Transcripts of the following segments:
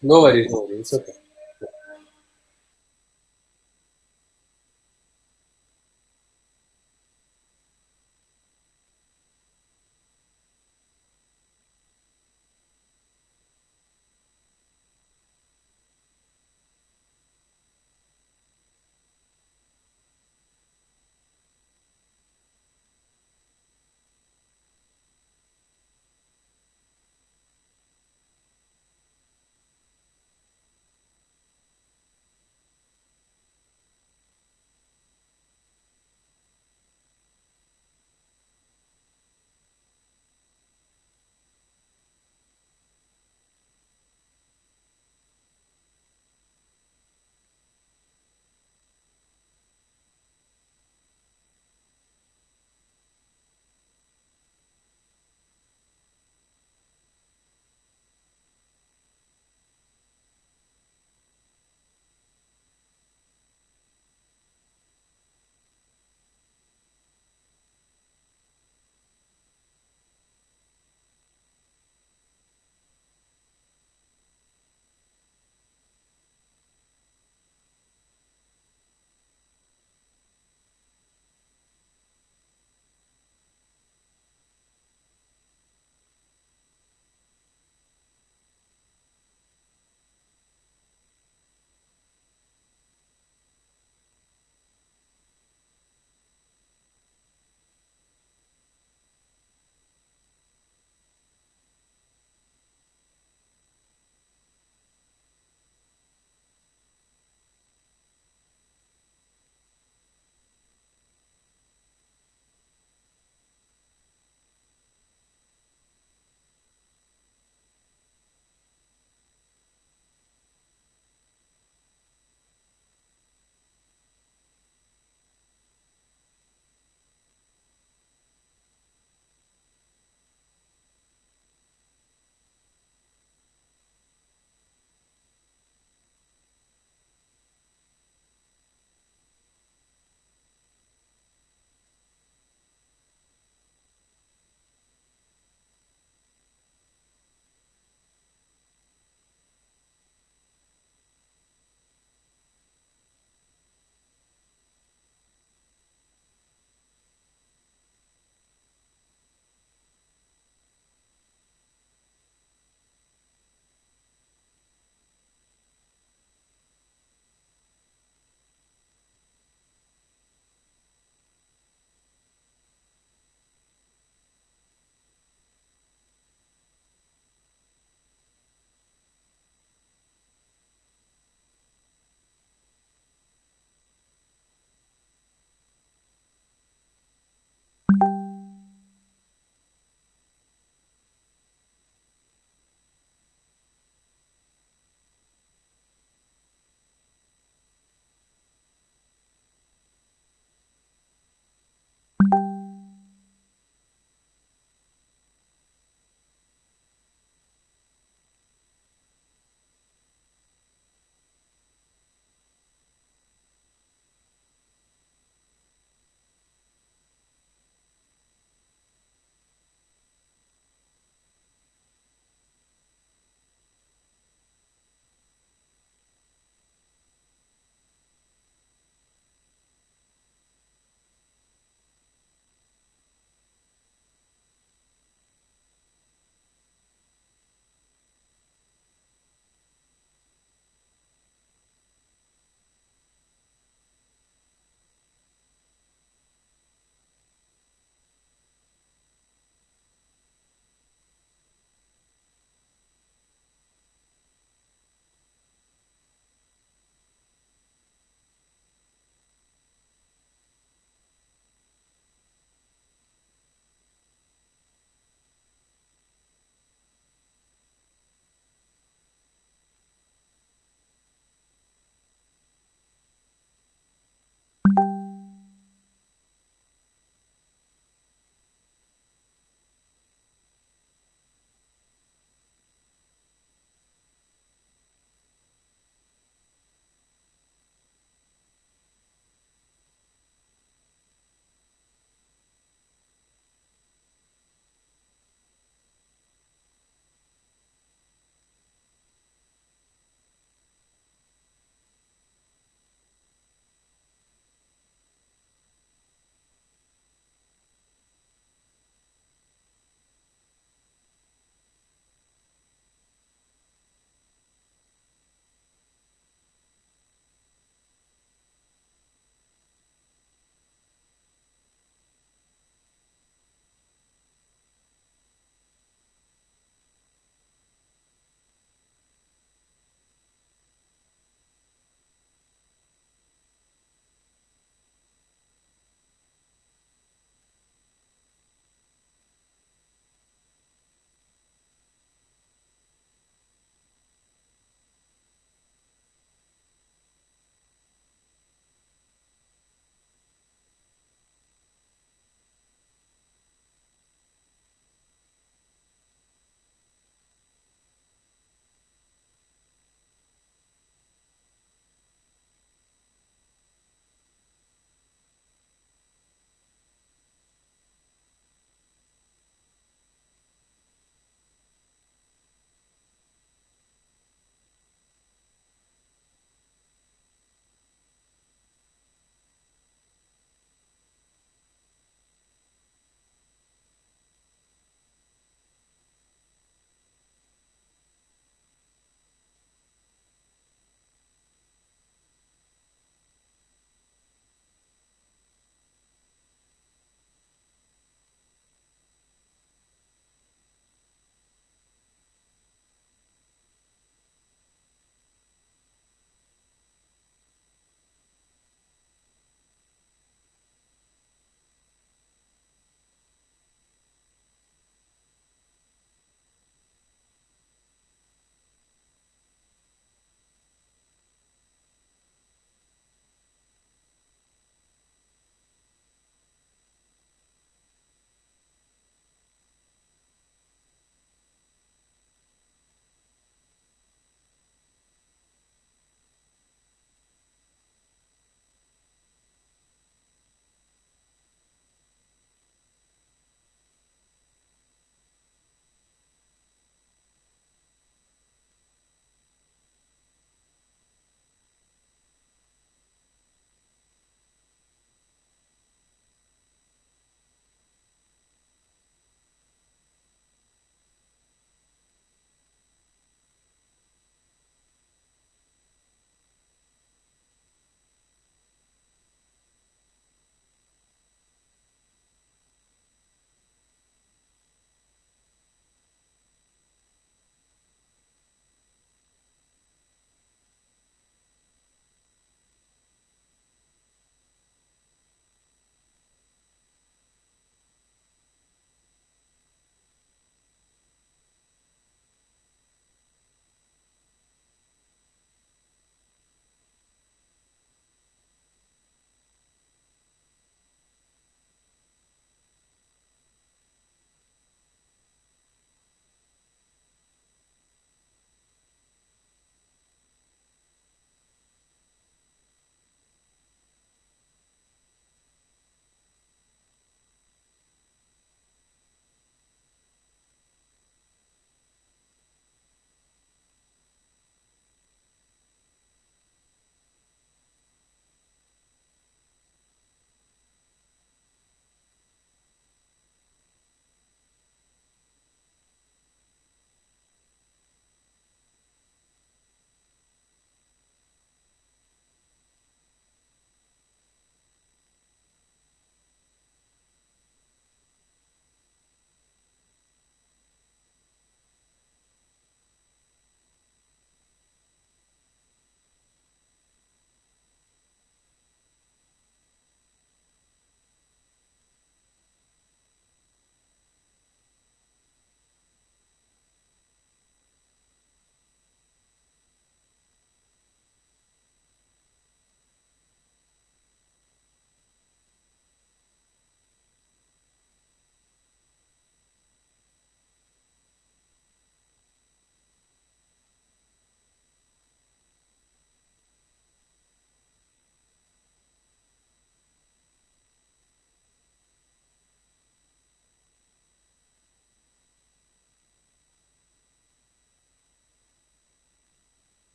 No worries, no worries. It's okay.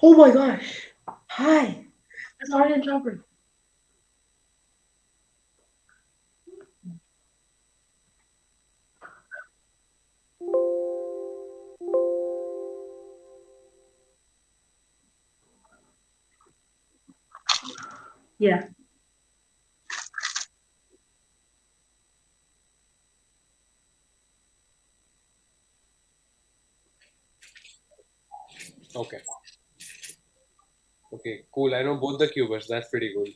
Oh my gosh. Hi. Sorry to interrupt. Yeah. Okay. Okay. Cool. I know both the cubers. That's pretty cool.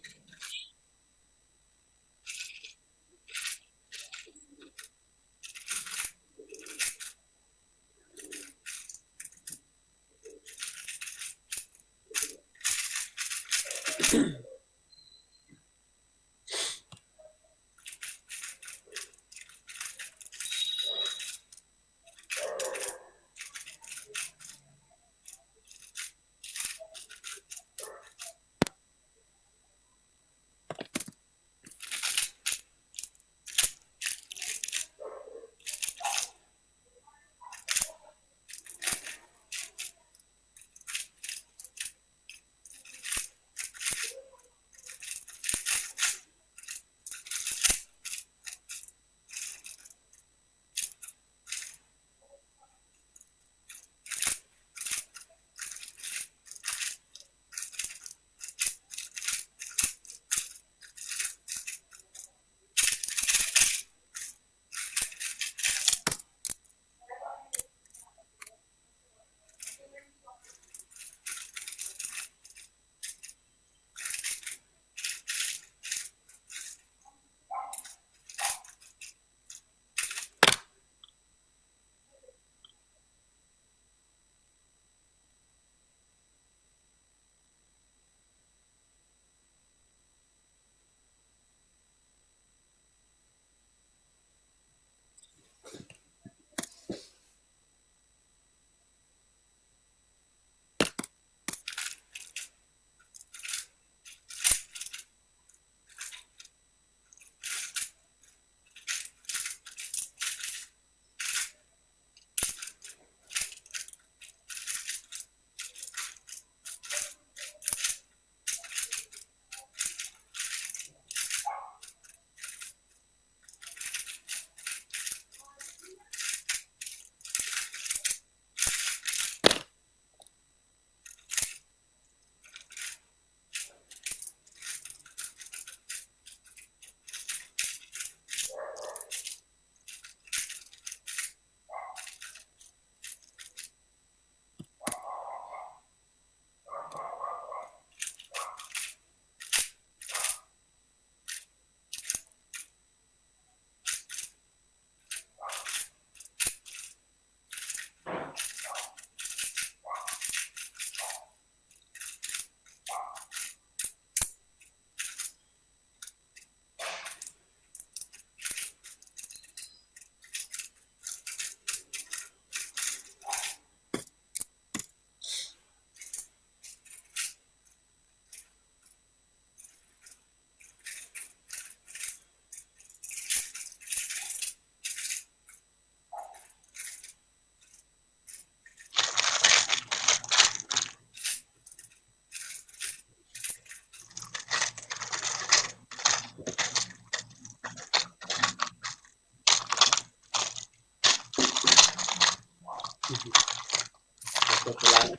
Mr. Palash.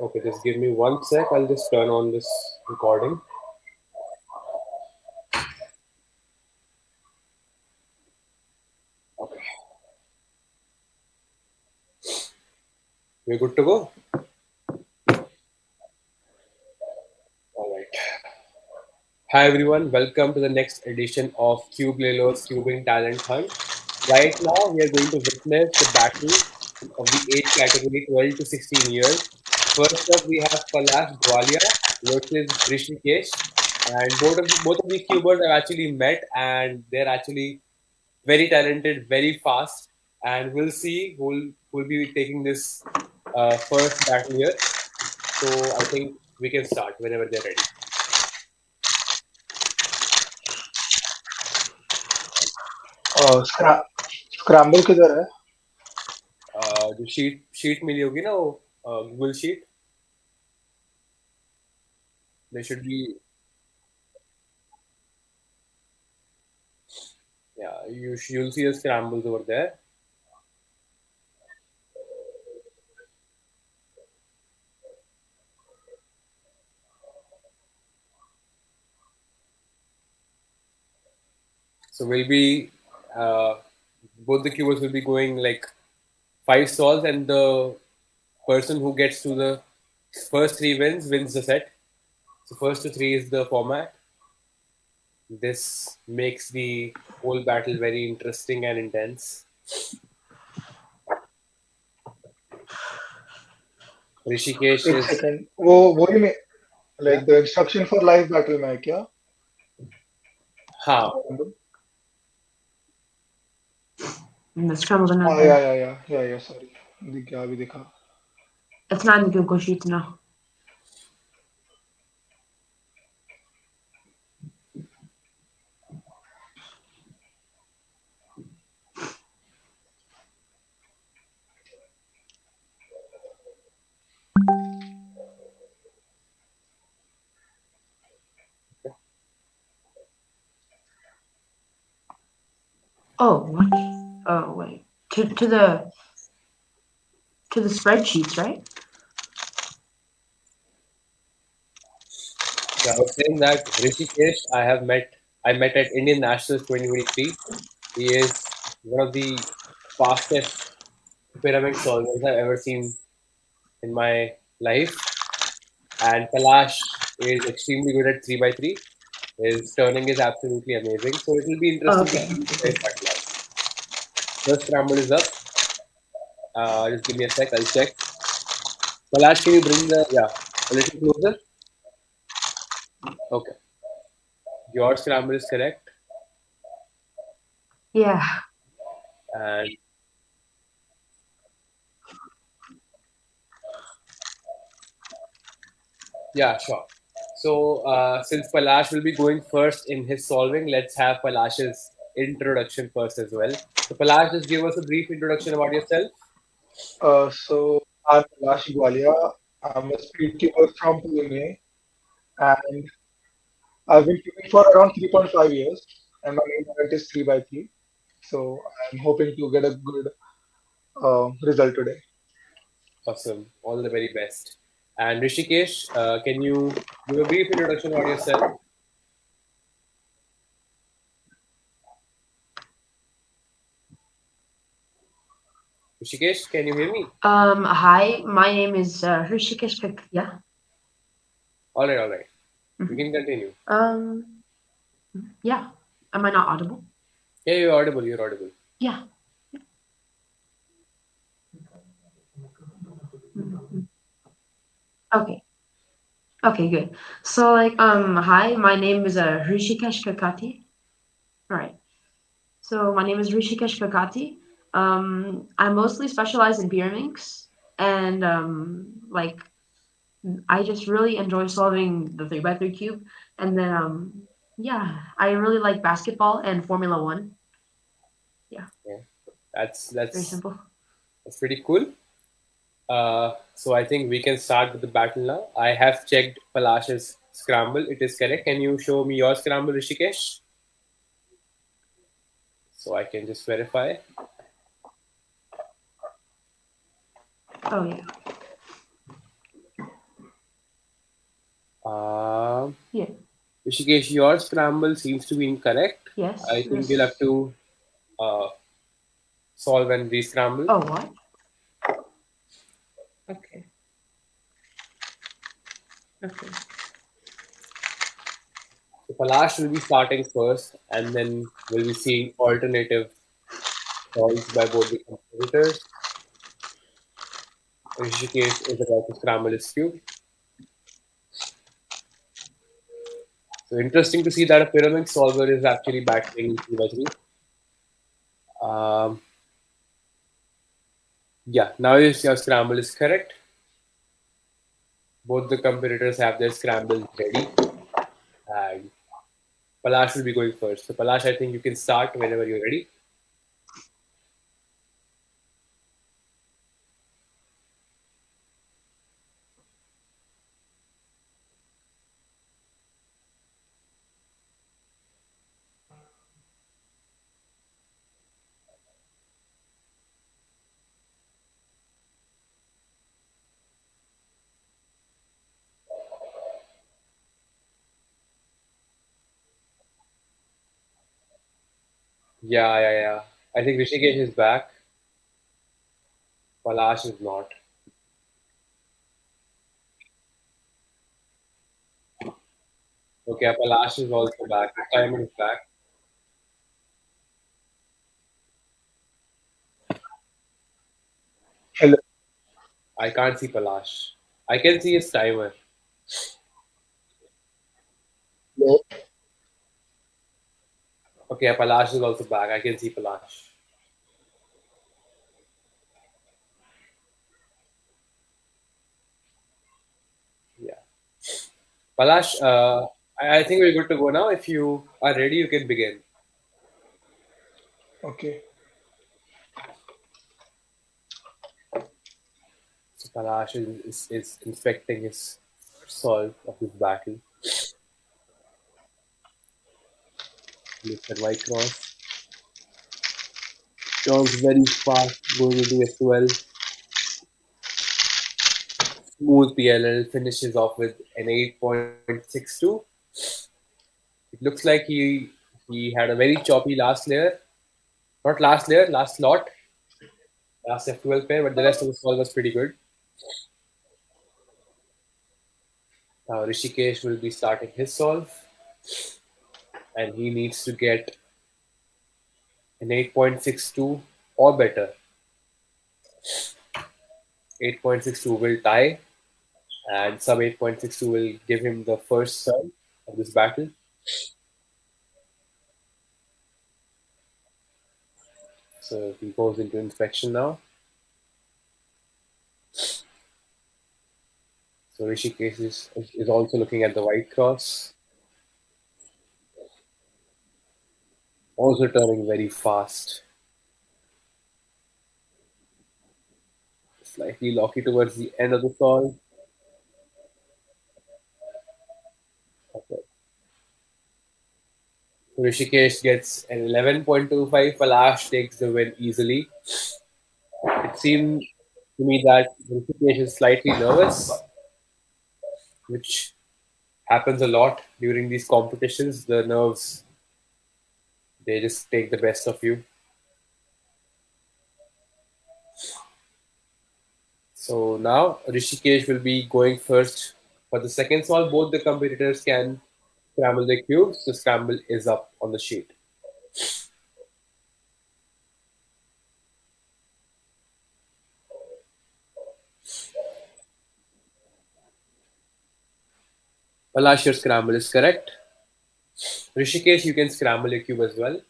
Okay, just give me 1 sec. I'll just turn on this recording. Okay. We're good to go? All right. Hi, everyone. Welcome to the next edition of Cubelelo's Cubing Talent Hunt. Right now, we are going to witness the battle of the age category 12 to 16 years. First up, we have Palash Gwalia versus Rishikesh. And both of these cubers have actually met, and they're actually very talented, very fast. And we'll see who'll be taking this first battle here. So I think we can start whenever they're ready. Scramble किधर है? जो sheet मिली होगी ना वो Google sheet there should be yeah you'll see the scrambles over there. So we'll be uh, both the cubers will be going like five stalls, and the person who gets to the first three wins the set. So first to three is the format. This makes the whole battle very interesting and intense. Rishikesh एक is second, वो वही में yeah. Like the instruction for live battle में है क्या? हाँ The scrambles are not हाँ, there. या सॉरी, दिख गया, अभी दिखा. It's not in the Google Sheets now. Oh, what? Oh, wait. To the spreadsheets, right? So I was saying that Rishikesh I met at Indian Nationals 2023. He is one of the fastest pyramid solvers I've ever seen in my life. And Palash is extremely good at 3 by 3. His turning is absolutely amazing. So it will be Oh, interesting to okay. see this guy's battle out. First scramble is up. Just give me a sec, I'll check. Palash, can you bring the yeah a little closer? Okay. Your scramble is correct. Yeah. And yeah, sure. So since Palash will be going first in his solving, let's have Palash's introduction first as well. So Palash, just give us a brief introduction about yourself. So I'm Palash Gwalia. I'm a speed keeper from Pune, and I've been keeping for around 3.5 years, and my main event is 3 by 3. So I'm hoping to get a good result today. Awesome. All the very best. And Rishikesh, can you give a brief introduction about yourself? Rishikesh, can you hear me? Hi, my name is Rishikesh. Yeah. All right. You Mhm. can continue. Yeah. Am I not audible? Yeah, you're audible. You're audible. Yeah. Mhm. Okay. Okay, good. So hi, my name is Rishikesh Kakati. All right. So my name is Rishikesh Kakati. I mostly specialize in pyraminx, and I just really enjoy solving the 3 by 3 cube. And then yeah, I really like basketball and Formula One. Yeah, Yeah, that's very that's simple. that's pretty cool. So I think we can start with the battle now. I have checked Palash's scramble. It is correct. Can you show me your scramble, Rishikesh? So I can just verify. Oh yeah, yeah, Rishikesh, your scramble seems to be incorrect. yes. I think you'll have to uh, solve and re-scramble. Oh what? Okay, okay. So Palash will be starting first, and then we'll be seeing alternative solves by both the competitors. Rishikesh is about to scramble his cube. So interesting to see that a pyramid solver is actually battling Shivajri. Um, yeah, now your scramble is correct. Both the competitors have their scrambles ready, and Palash will be going first. So Palash, I think you can start whenever you're ready. Yeah. I think Rishikesh is back. Palash is not. Okay, Palash is also back. Simon is back. Hello. I can't see Palash. I can see his timer. Hello. Okay, Palash is also back. I can see Palash. Yeah. Palash, I think we're good to go now. If you are ready, you can begin. Okay. So Palash is inspecting his first solve of this battle. Looks at white cross. Turns very fast, going into S12. Smooth PLL finishes off with an 8.62. It looks like he had a very choppy last layer. Not last layer, last slot, last F12 pair, but the rest of the solve was pretty good. Now Rishikesh will be starting his solve, and he needs to get an 8.62 or better. 8.62 will tie, and sub 8.62 will give him the first serve of this battle. So he goes into inspection now. So Rishikesh is also looking at the white cross, also turning very fast. Slightly locky towards the end of the solve. Okay. So Rishikesh gets an 11.25. Palash takes the win easily. It seemed to me that Rishikesh is slightly nervous, which happens a lot during these competitions. The nerves, they just take the best of you. So now Rishikesh will be going first for the second solve. Both the competitors can scramble their cubes. The scramble is up on the sheet. Palash, your scramble is correct. Rishikesh, you can scramble your cube as well.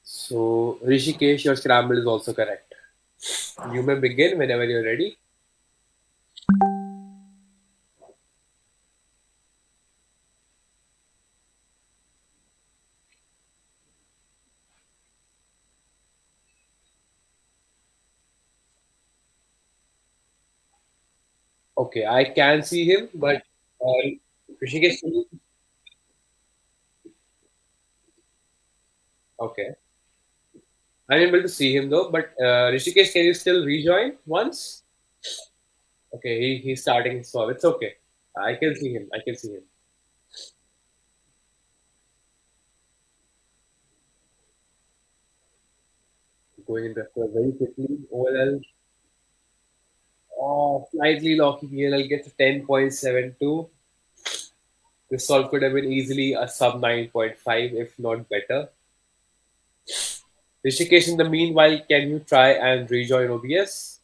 So Rishikesh, your scramble is also correct. You may begin whenever you're ready. Okay, I can see him, but uh, Rishikesh, okay. I'm able to see him though, but Rishikesh, can you still rejoin once? Okay, he's starting his solve. It's okay. I can see him. I can see him. Going into F12 very quickly. OLL, oh, slightly locky PLL gets a 10.72. This solve could have been easily a sub 9.5, if not better. Rishikesh, in the meanwhile, can you try and rejoin OBS?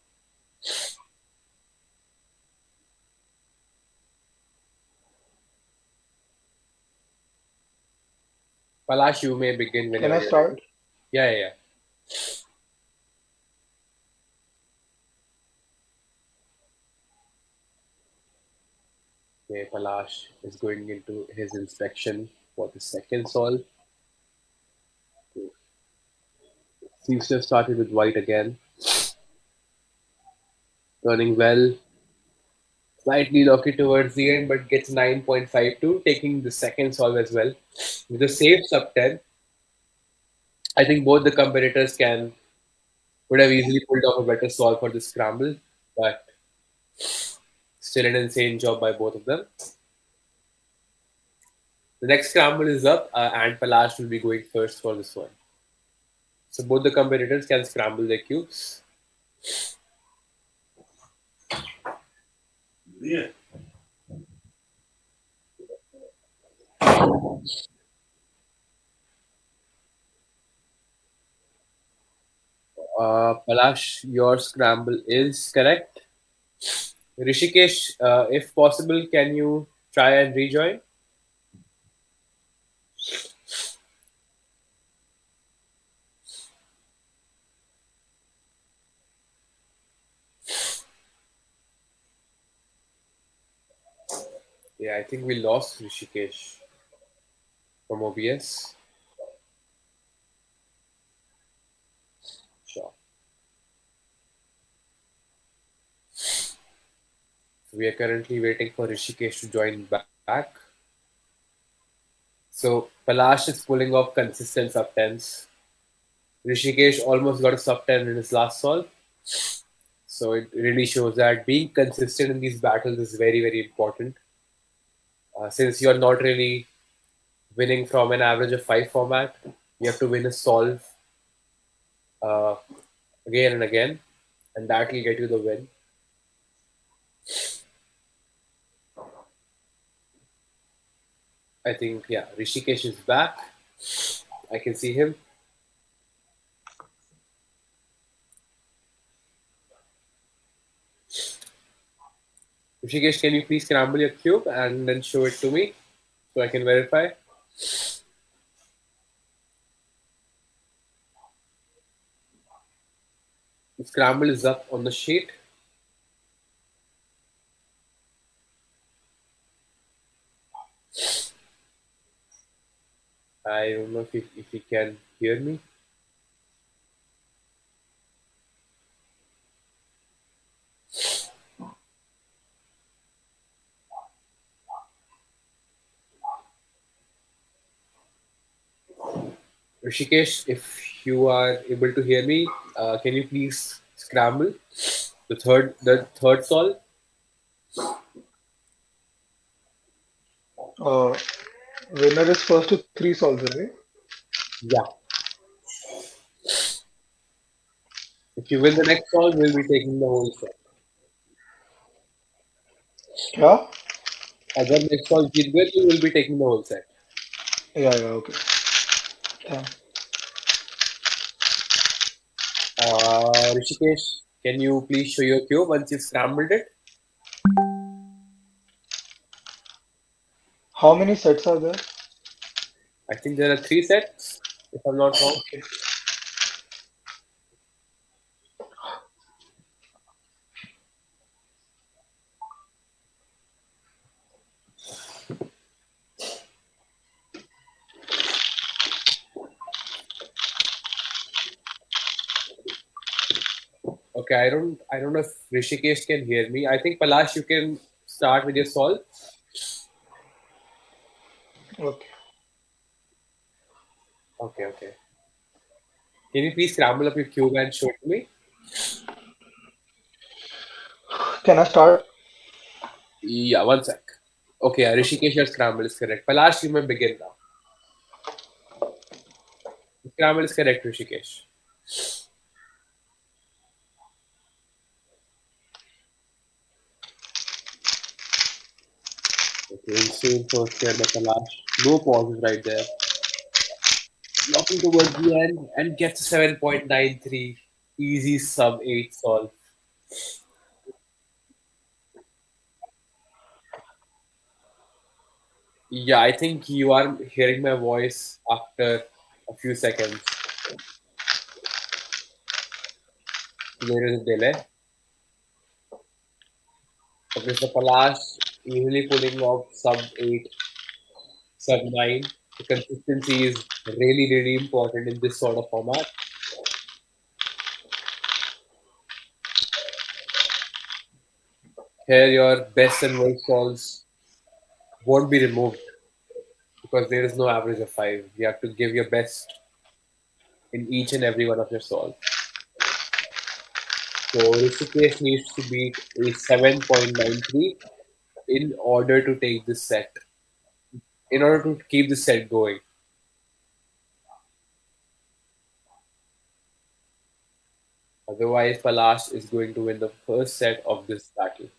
Palash, you may begin Can whenever I you're ready. start? Yeah, yeah, yeah. Okay, Palash is going into his inspection for the second solve. Seems to have started with white again. Turning well, slightly lucky towards the end, but gets 9.52, taking the second solve as well. With a safe sub 10, I think both the competitors can would have easily pulled off a better solve for the scramble, but still an insane job by both of them. The next scramble is up, and Palash will be going first for this one. So both the competitors can scramble their cubes. Palash, your scramble is correct. Rishikesh, if possible, can you try and rejoin? Yeah, I think we lost Rishikesh from OBS. Sure. We are currently waiting for Rishikesh to join back. So Palash is pulling off consistent sub tens. Rishikesh almost got a sub 10 in his last solve. So it really shows that being consistent in these battles is very, very important. Since you're not really winning from an average of 5 format, you have to win a solve uh, again and again, and that will get you the win. I think, yeah, Rishikesh is back. I can see him. Rishikesh, can you please scramble your cube and then show it to me so I can verify? The scramble is up on the sheet. I don't know if you can hear me. Rishikesh, if you are able to hear me, can you please scramble the third solve? Uh, Winner is first to three solves, right? Yeah. If you win the next solve, we'll be taking the whole set. Yeah? अगर next solve जीत गए तो we'll be taking the whole set. Yeah, yeah, okay. Yeah. Rishikesh, can you please show your cube once you've scrambled it? How many sets are there? I think there are 3 sets, if I'm not wrong. Okay. Okay, I don't know if Rishikesh can hear me. I think Palash, you can start with your solve. Okay. Okay, okay. Can you please scramble up your cube and show it to me? Can I start? Yeah, one sec. Okay, Rishikesh, your scramble is correct. Palash, you may begin now. The scramble is correct, Rishikesh. Insane first share by Palash. No pauses right there. Blocking towards the end and gets a 7.93. Easy sub 8 solve. Yeah, I think you are hearing my voice after a few seconds. There is a delay. Okay, so Palash easily pulling off sub 8, sub 9. The consistency is really, really important in this sort of format. Here, your best and worst solves won't be removed because there is no average of 5. You have to give your best in each and every one of your solves. So Rishikesh needs to beat a 7.93 in order to take this set, in order to keep the set going. Otherwise, Palash is going to win the first set of this battle.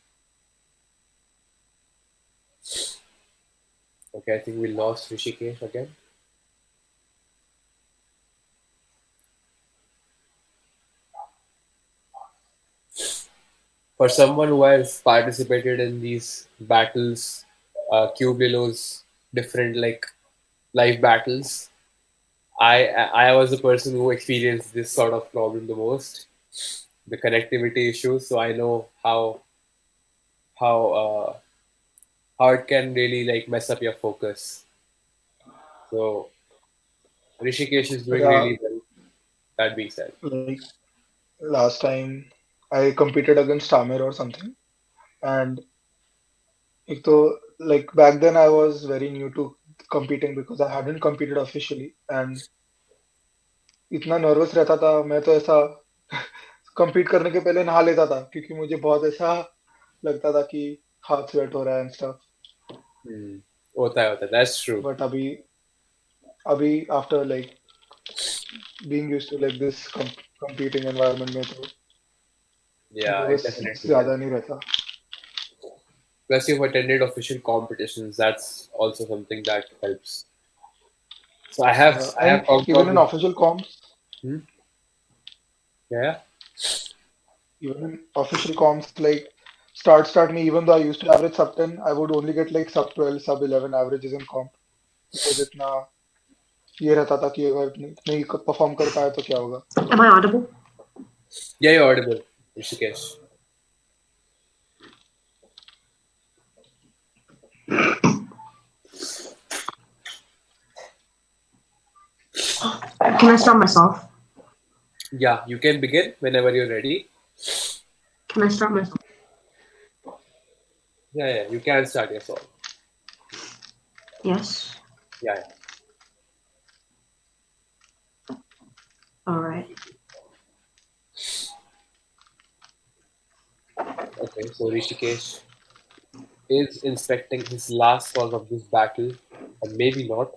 Okay, I think we lost Rishikesh again. For someone who has participated in these battles, Cubelo's different like live battles, I was the person who experienced this sort of problem the most, the connectivity issues. So I know how how it can really like mess up your focus. So Rishikesh is doing Yeah, really well. That being said, like last time I competed against Tamir or something, and एक तो like back then I was very new to competing because I hadn't competed officially and इतना nervous रहता था मैं तो ऐसा compete करने के पहले नहा लेता था क्योंकि मुझे बहुत ऐसा लगता था कि हाथ स्वेट हो रहा है and stuff. hmm. होता है that's true. But अभी after like being used to like this competing environment में तो Yeah, it nervous definitely ज़्यादा helps. नहीं रहता. Plus, you've attended official competitions. That's also something that helps. So I And have talked even about in this. official comps, Hmm? Yeah. even in official comps, like start me, even though I used to average sub 10, I would only get like sub 12, sub 11 averages in comp because इतना ये रहता था कि अगर नहीं perform कर पाया तो क्या होगा. Am I audible? Yeah, you're audible, Rishikesh. Can I start myself? Yeah, you can begin whenever you're ready. Can I start myself? Yeah, you can start your song. Yes. Yeah. All right. Okay, so Rishikesh is inspecting his last song of this battle, or maybe not.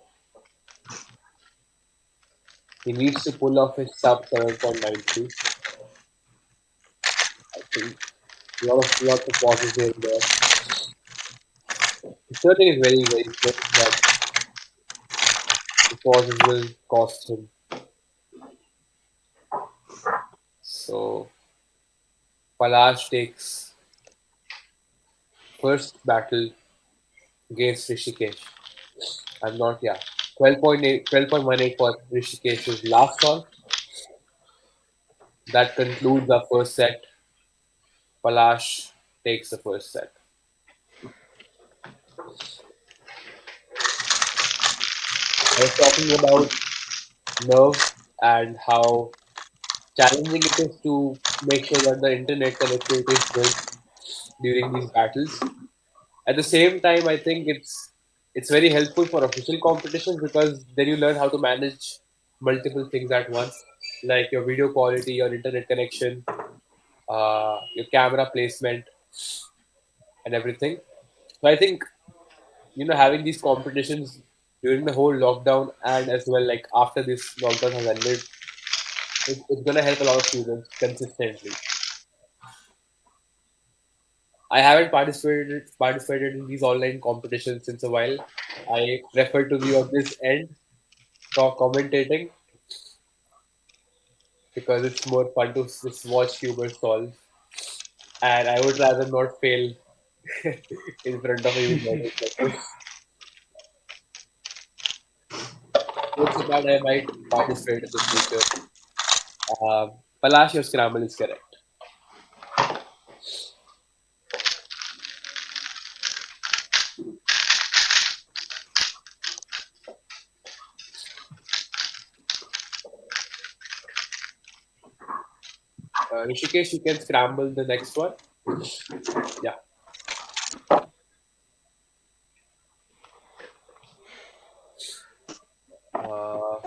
He needs to pull off his sub 7.93. I think lots of pauses here and there. The third thing is very, very quick, but the pauses will cost him. So Palash takes first battle against Rishikesh. I'm not, yeah. 12.18 for Rishikesh's last solve. That concludes our first set. Palash takes the first set. I was talking about nerves and how challenging it is to make sure that the internet connectivity is good during these battles. At the same time, I think it's very helpful for official competitions because then you learn how to manage multiple things at once, like your video quality, your internet connection, your camera placement, and everything. So I think having these competitions during the whole lockdown and as well like after this lockdown has ended, it's gonna help a lot of students consistently. I haven't participated in these online competitions since a while. I prefer to be on this end for commentating because it's more fun to just watch humor solve, and I would rather not fail in front of even models like this. Jokes apart, I might participate in the future. Palash, your scramble is correct. Rishikesh, you can scramble the next one. Yeah. Uh,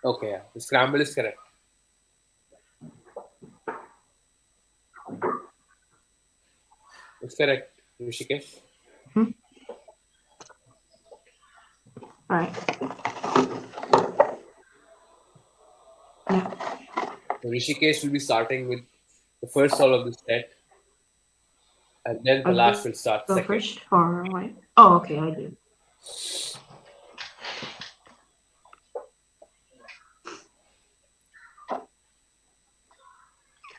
okay, yeah. The scramble is correct. It's correct, Rishikesh. Hmm? All right. Yeah. So Rishikesh will be starting with the first solve of the set, and then I'll Palash go will start first second. for white. Oh, okay, I do.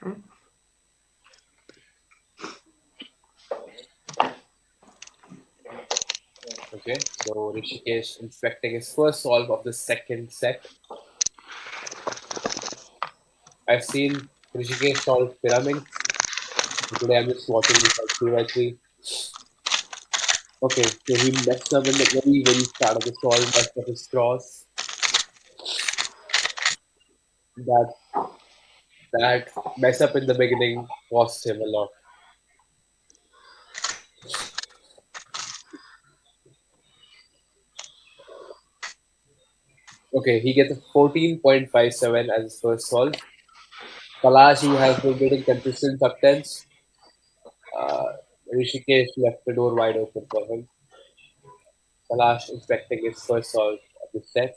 Okay. Okay, so Rishikesh inspecting his first solve of the second set. I've seen Rishikesh solve pyramids. Today I'm just watching this like 3 by 3. Okay, so he messed up in the very start of the solve, messed up his cross. That that mess up in the beginning cost him a lot. Okay, he gets a 14.57 as his first solve. Palash, who has been getting consistent subtens. Uh, Rishikesh left the door wide open for him. Palash inspecting his first solve of the set.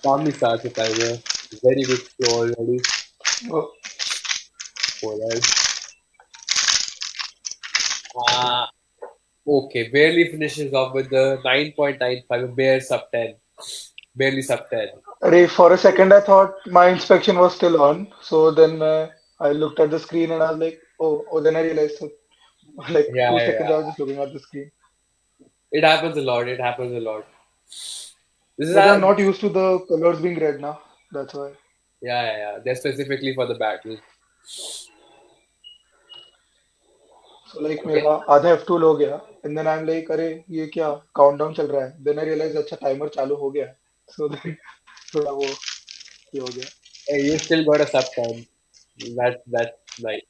Calmly starts the timer. Very good flow already. Oh, Polar. Ah, okay. Barely finishes off with the 9.95, a bare sub 10. Barely sub 10. Arey, for a second, I thought my inspection was still on. So then I looked at the screen and I was like, oh, then I realized, so, like Yeah, two yeah, seconds, yeah. I was just looking at the screen. It happens a lot. It happens a lot. This is Like I'm a, not used to the colors being red now. That's why. yeah, yeah, yeah. They're specifically for the battle. So like Okay. मेरा आधा F2 हो गया and then I'm like अरे ये क्या countdown चल रहा है then I realized अच्छा timer चालू हो गया है so then थोड़ा वो ये हो गया. Hey, you still got a sub 10. That's nice.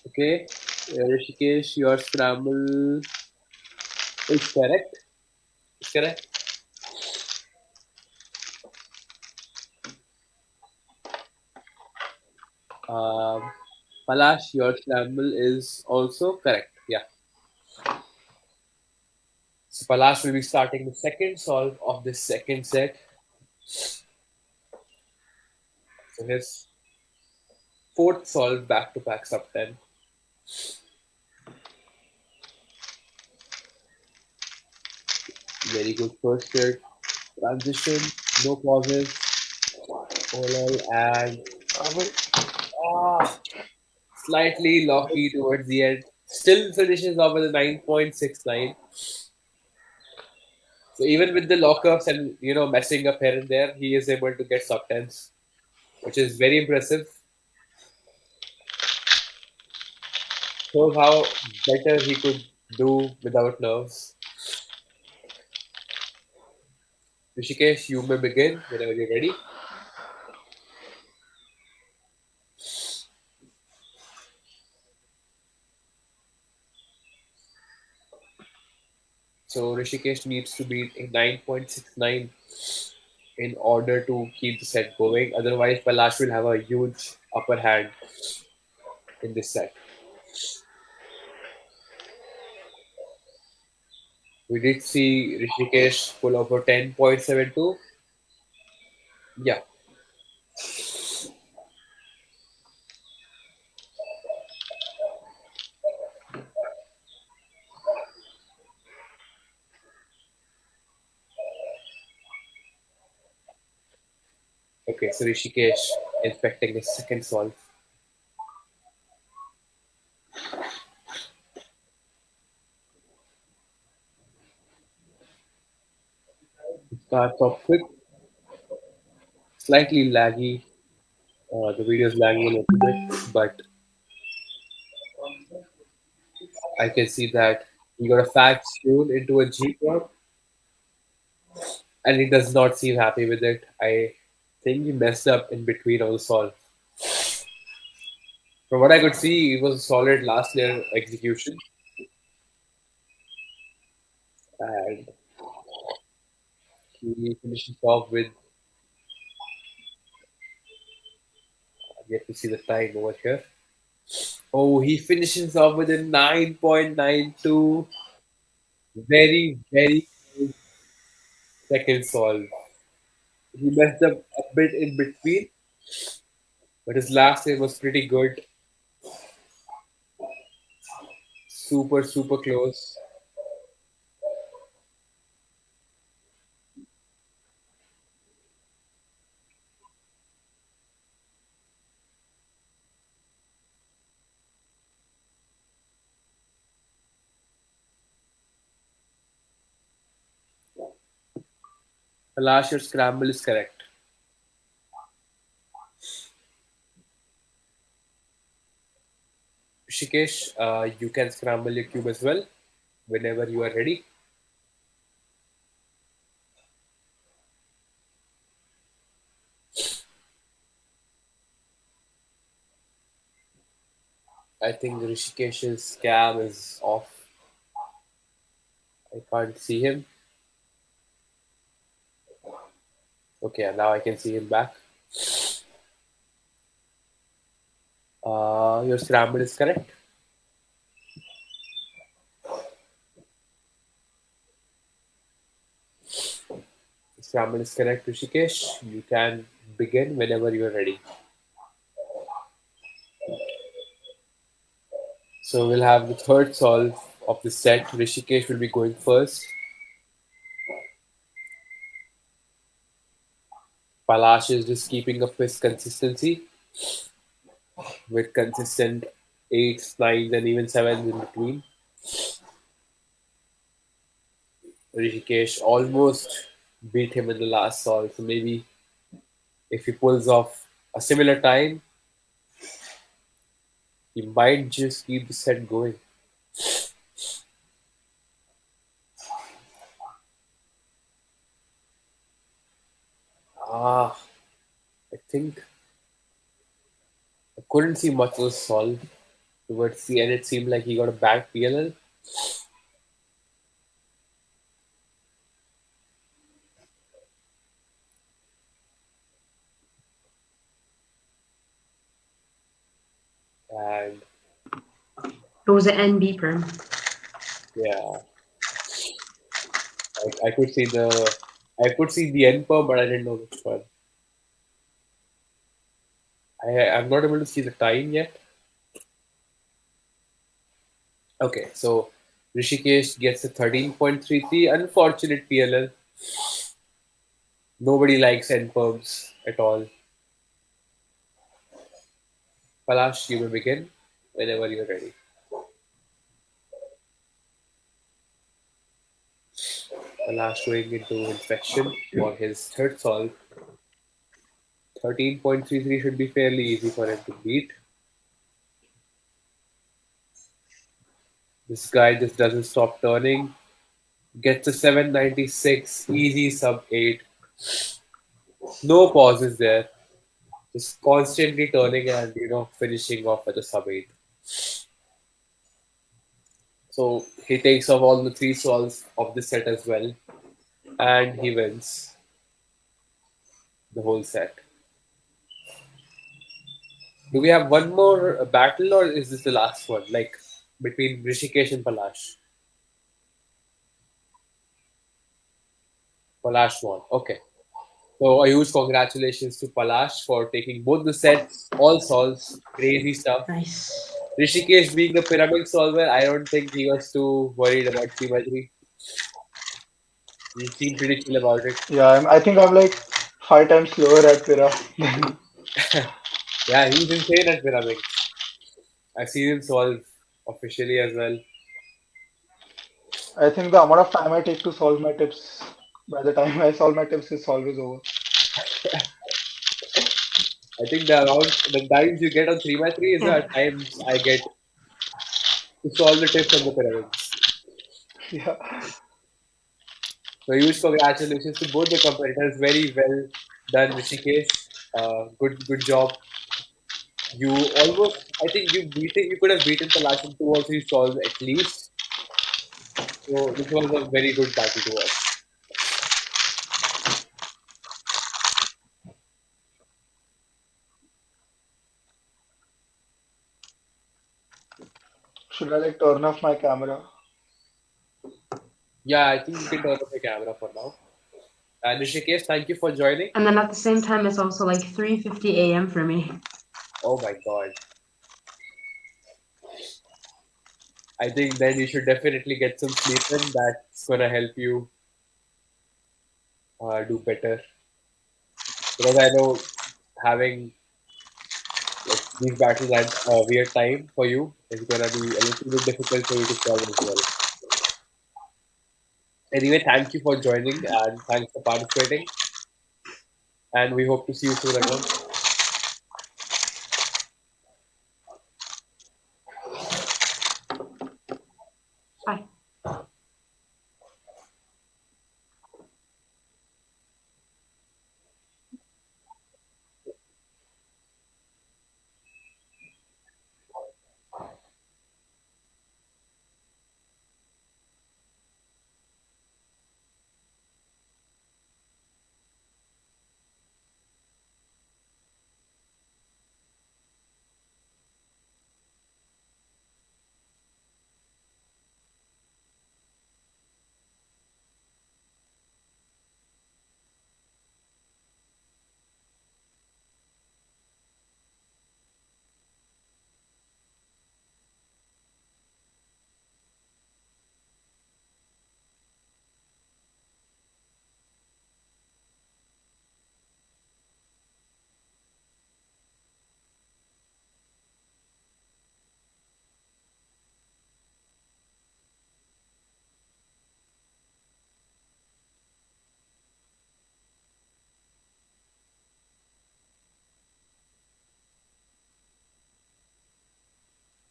Okay. Rishikesh, your scramble is correct. Is correct. Um, Palash, your scramble is also correct. Yeah. So Palash will be starting the second solve of the second set. So his fourth solve back to back sub 10. Very good first hit. Transition, no pauses. Olal and अबे ah, slightly locky towards the end. Still finishes off with a 9.69. So even with the lockups and messing up here and there, he is able to get sub tens, which is very impressive. Shows how better he could do without nerves. Rishikesh, you may begin whenever you're ready. So Rishikesh needs to beat a 9.69 in order to keep the set going. Otherwise, Palash will have a huge upper hand in this set. We did see Rishikesh pull off a 10.72. Yeah. Okay, so Rishikesh inspecting his second solve. Starts off quick, slightly laggy. The video is lagging a little bit, but I can see that he got a fat tune into a G drop, and he does not seem happy with it. I think he messed up in between all the solve. From what I could see, it was a solid last layer execution, and he finishes off with. Get to see the time over here. Oh, he finishes off with a 9.92. Very, very close second solve. He messed up a bit in between, but his last game was pretty good. Super, super close. Palash, your scramble is correct. Shikesh, you can scramble your cube as well whenever you are ready. I think Rishikesh's cam is off. I can't see him. Okay, now I can see him back. Your scramble is correct. Scramble is correct, Rishikesh. You can begin whenever you are ready. So we'll have the third solve of the set. Rishikesh will be going first. Palash is just keeping up his consistency with consistent eights, nines, and even sevens in between. Rishikesh almost beat him in the last solve. So maybe if he pulls off a similar time, he might just keep the set going. Ah, I think I couldn't see much of the solve towards the end. It seemed like he got a bad PLL, and It was an NB perm. yeah, I could see the end perm, but I didn't know which one. I'm not able to see the time yet. Okay, so Rishikesh gets a 13.33. Unfortunate PLL. Nobody likes end perms at all. Palash, you may begin whenever you're ready. Palash going into inspection for his third solve. 13.33 should be fairly easy for him to beat. This guy just doesn't stop turning. Gets a 796, easy sub 8. No pauses there. Just constantly turning and finishing off at the sub 8. So he takes off all the three solves of the set as well, and he wins the whole set. Do we have one more battle, or is this the last one? Like between Rishikesh and Palash? Palash won. Okay. So a huge congratulations to Palash for taking both the sets, all solves, crazy stuff. Nice. Rishikesh being the pyramid solver, I don't think he was too worried about 3 by 3. He seemed pretty chill about it. Yeah, I think I'm like 5 times slower at Pira. Yeah, he's insane at pyramids. I've seen him solve officially as well. I think the amount of time I take to solve my tips, by the time I solve my tips, is always over. I think the times you get on 3 by 3 is the times I get to solve the tips on the pyramids. Yeah, So huge congratulations to both the competitors. Very well done, Rishikesh. Good job. You almost, I think you could have beaten Palash in two or three solves at least. So this was a very good battle to watch. should I like turn off my camera? Yeah, I think you can turn off the camera for now. And Rishikesh, thank you for joining. And then at the same time, it's also like 3:50 a.m. for me. Oh my God. I think then you should definitely get some sleep in. That's gonna help you do better. Because I know having like these battles at a weird time for you is gonna be a little bit difficult for you to solve as well. Anyway, thank you for joining and thanks for participating. And we hope to see you soon again. Bye.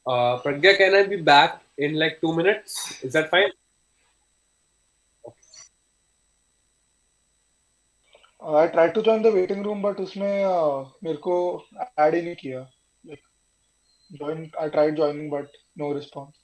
Pragya, can I be back in like 2 minutes? Is that fine? I tried to join the waiting room, but उसने मेरे को add ही नहीं किया. Like join, I tried joining, but no response.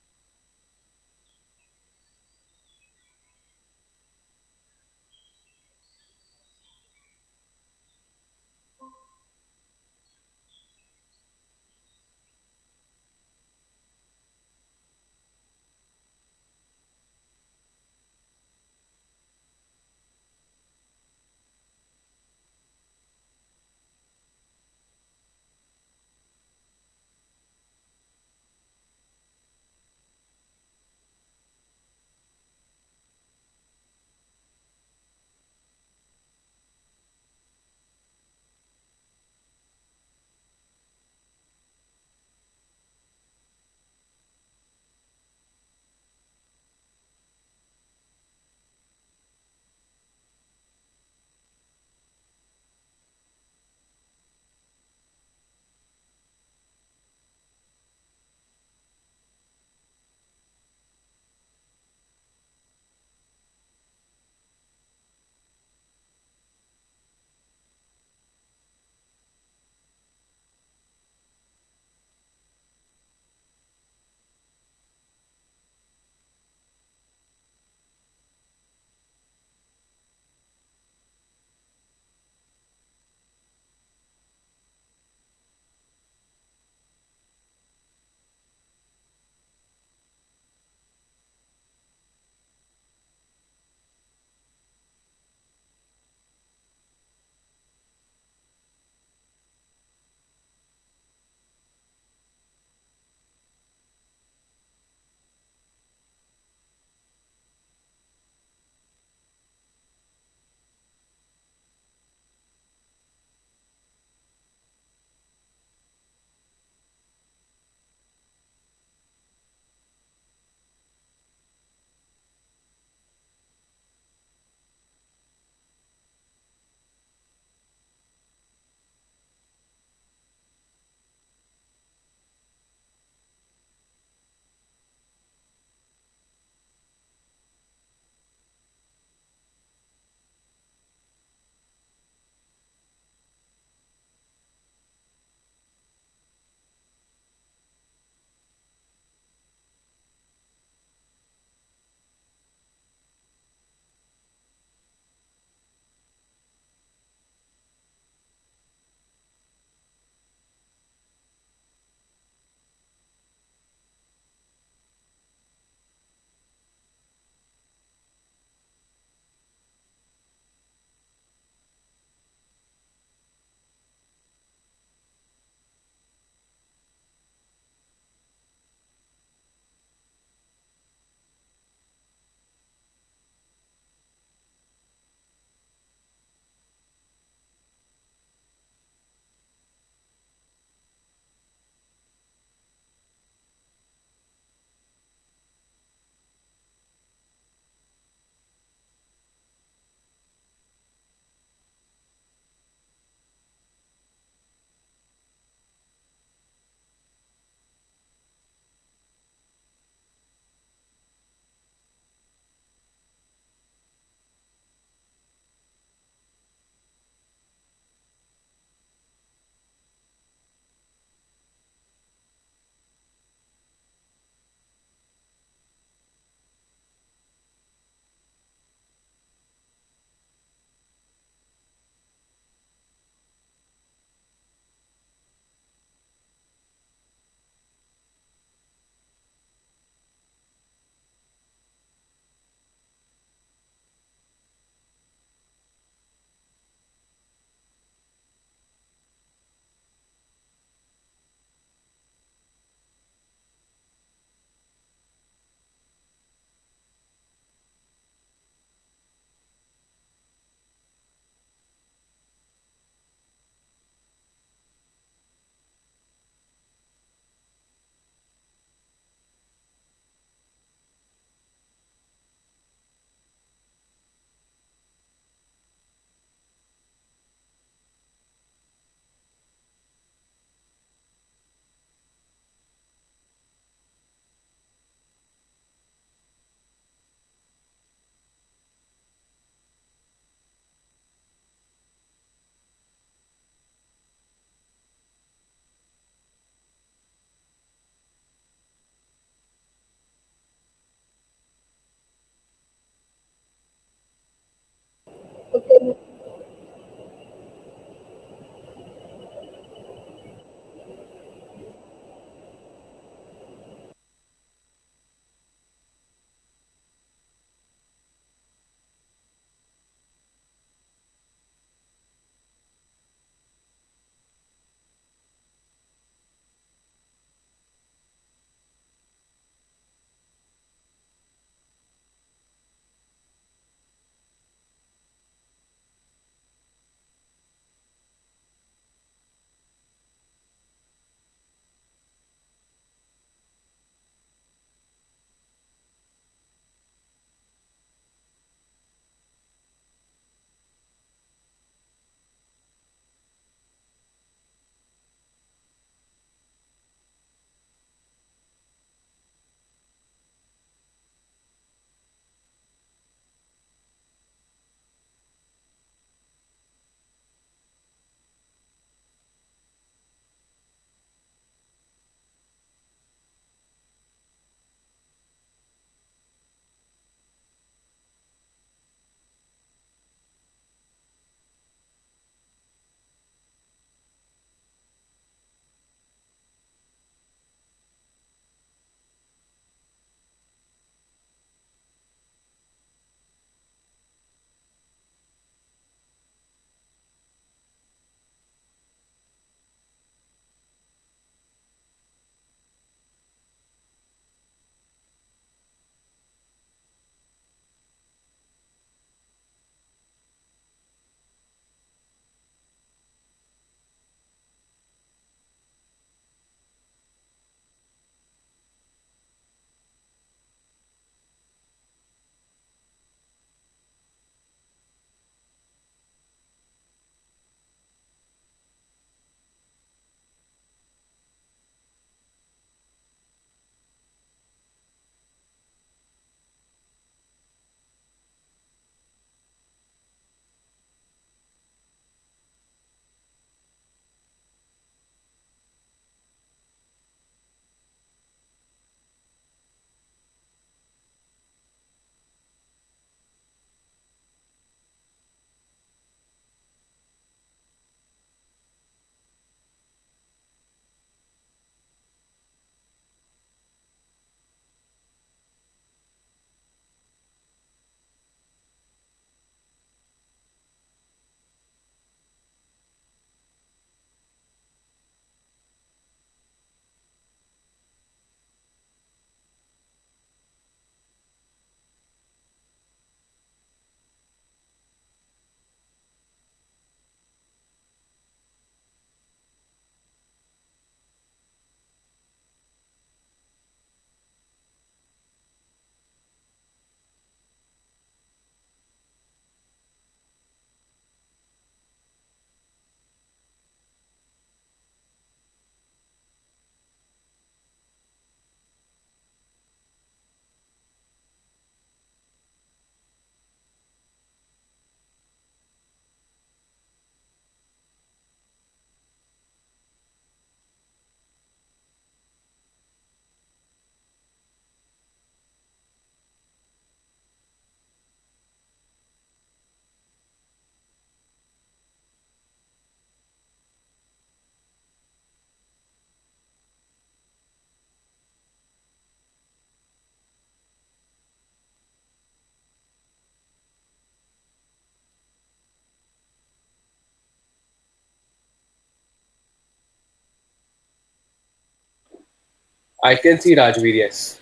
I can see Rajvir, yes.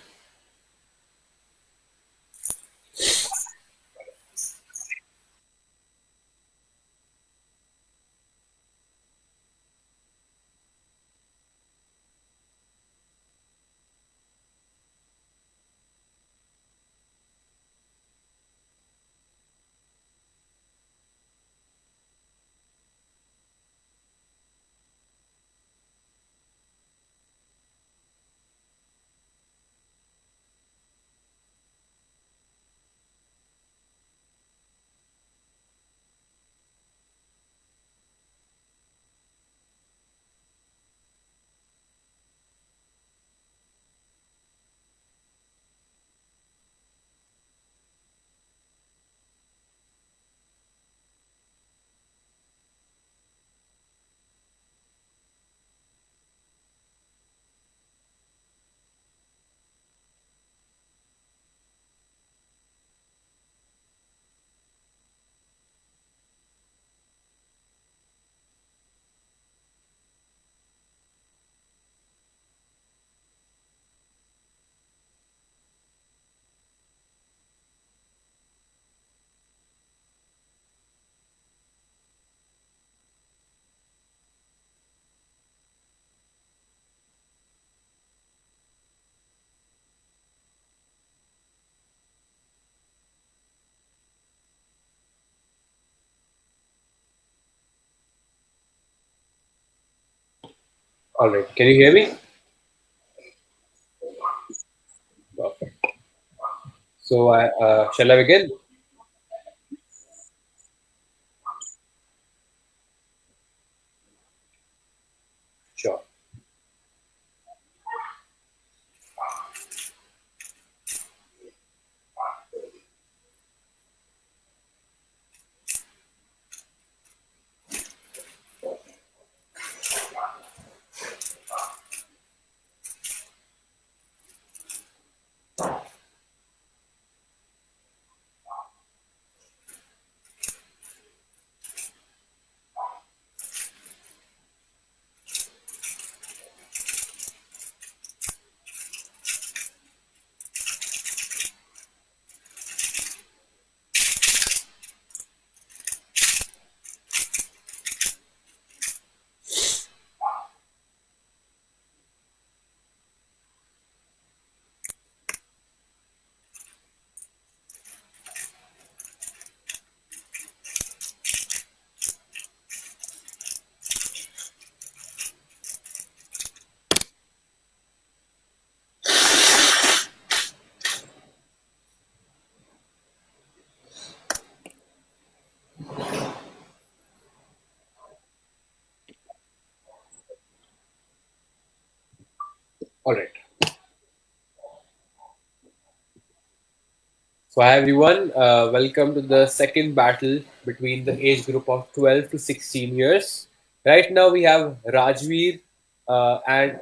All right. Can you hear me? Perfect. So, shall I begin? Sure. All right. So, hi everyone. Welcome to the second battle between the age group of 12 to 16 years. Right now, we have Rajvir and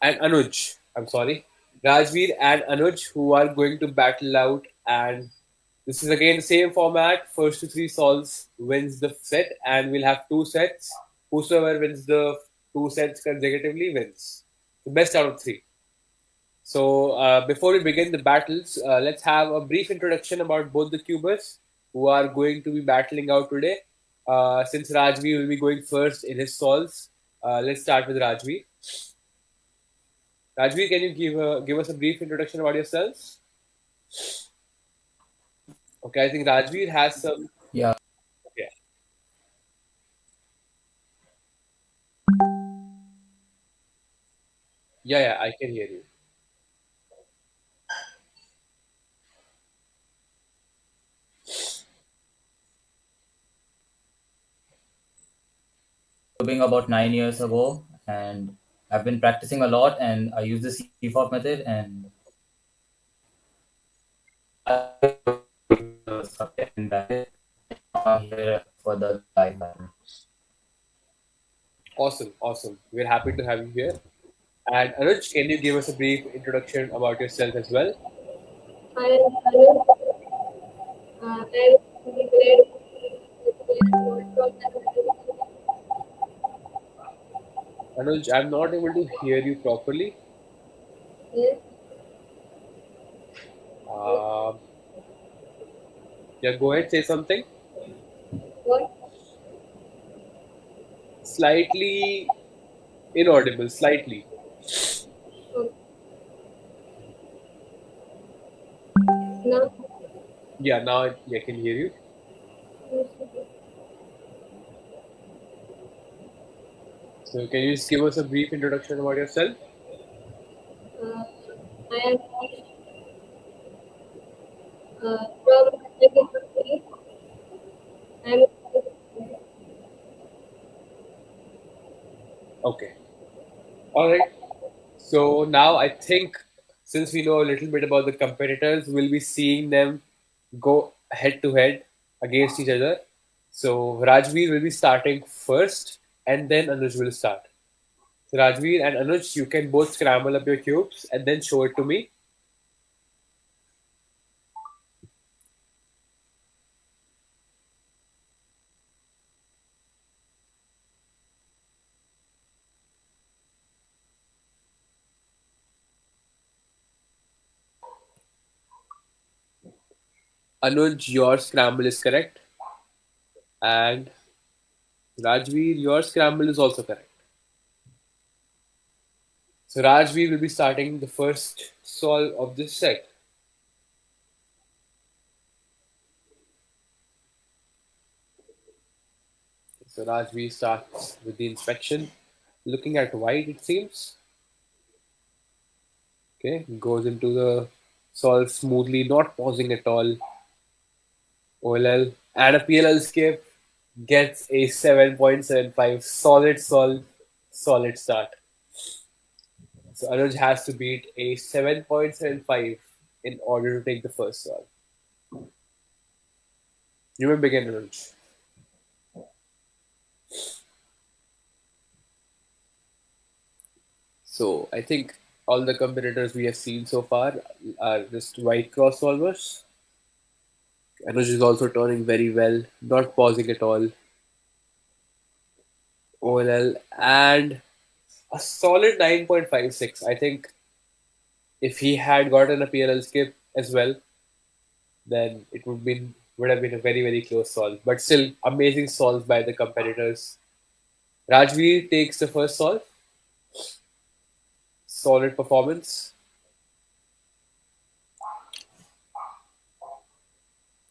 Anuj. I'm sorry, Rajvir and Anuj, who are going to battle out. And this is again the same format. First to three solves wins the set, and we'll have two sets. Whosoever wins the two sets consecutively wins. The best out of three. So before we begin the battles, let's have a brief introduction about both the cubers who are going to be battling out today. Since Rajvi will be going first in his solves, let's start with Rajvi. Rajvi, can you give us a brief introduction about yourselves? Okay, I think Rajvi has some. Yeah, Okay, yeah, I can hear you. cubing about 9 years ago, and I've been practicing a lot. And I use the CFOP method, and subject and battle. I'm here for the live battle. Awesome, awesome. We're happy to have you here. And Anuj, can you give us a brief introduction about yourself as well? I am Anuj. I am great Anuj, I'm not able to hear you properly. Yes. Uh, yeah, go ahead, say something. What? Slightly inaudible, slightly. Okay. Now. Yeah, now I can hear you. So, can you just give us a brief introduction about yourself? Uh, I am from Rajvir. I am Okay. All right. So now I think since we know a little bit about the competitors, we'll be seeing them go head to head against each other. So Rajvir will be starting first, and then Anuj will start. So Rajvir and Anuj, you can both scramble up your cubes and then show it to me. Anuj, your scramble is correct, and Rajvir, your scramble is also correct. So Rajvir will be starting the first solve of this set. So Rajvir starts with the inspection, looking at white. It seems. Okay, goes into the solve smoothly, not pausing at all. OLL and a PLL skip gets a 7.75. Solid solve, solid start. So Anuj has to beat a 7.75 in order to take the first solve. You may begin, Anuj. So I think all the competitors we have seen so far are just white cross solvers. Anuj is also turning very well, not pausing at all. OLL and a solid 9.56. I think if he had gotten a PLL skip as well, then it would have been a very close solve. But still, amazing solve by the competitors. Rajveer takes the first solve. Solid performance.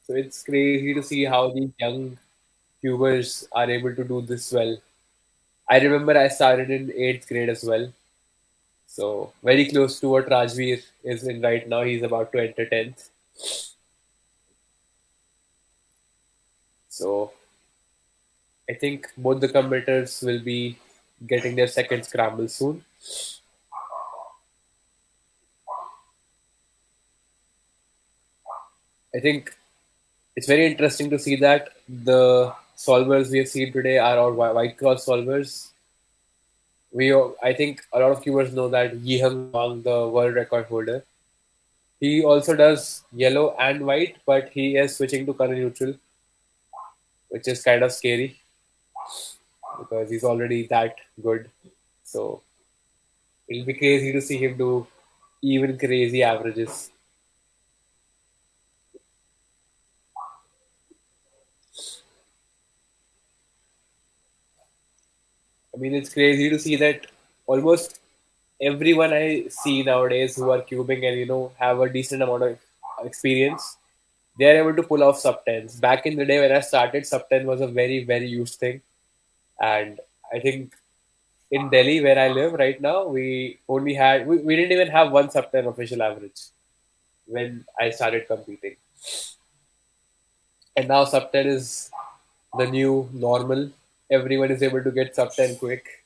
So it's crazy to see how these young cubers are able to do this well. I remember I started in 8th grade as well. So very close to what Rajveer is in right now. He's about to enter 10th. So I think both the competitors will be getting their second scramble soon. I think it's very interesting to see that the solvers we have seen today are all white cross solvers. I think a lot of viewers know that Yihang Wang, the world record holder, he also does yellow and white, but he is switching to color neutral, which is kind of scary because he's already that good. So it'll be crazy to see him do even crazy averages. I mean, it's crazy to see that almost everyone I see nowadays who are cubing and have a decent amount of experience, they are able to pull off sub tens. Back in the day when I started, sub ten was a very used thing, and I think in Delhi where I live right now, we didn't even have one sub ten official average when I started competing, and now sub ten is the new normal. Everyone is able to get sub ten quick.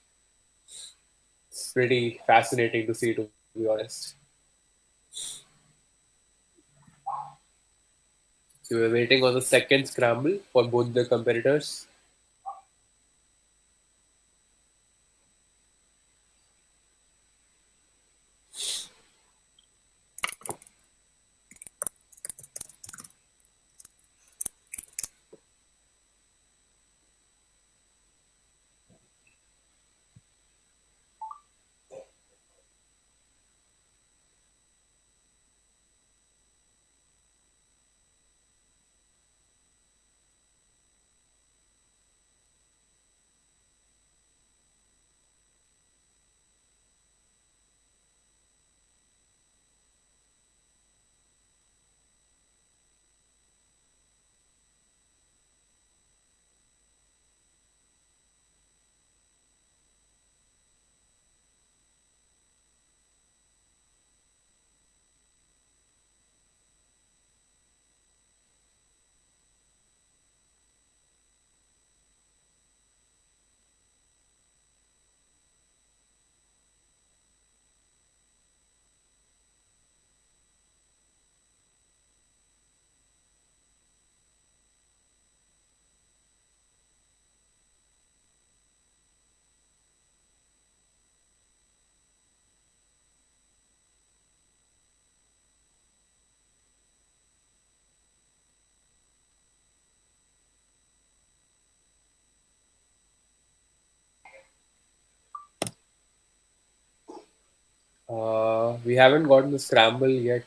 It's pretty fascinating to see, to be honest. So we're waiting on the second scramble for both the competitors. We haven't gotten the scramble yet.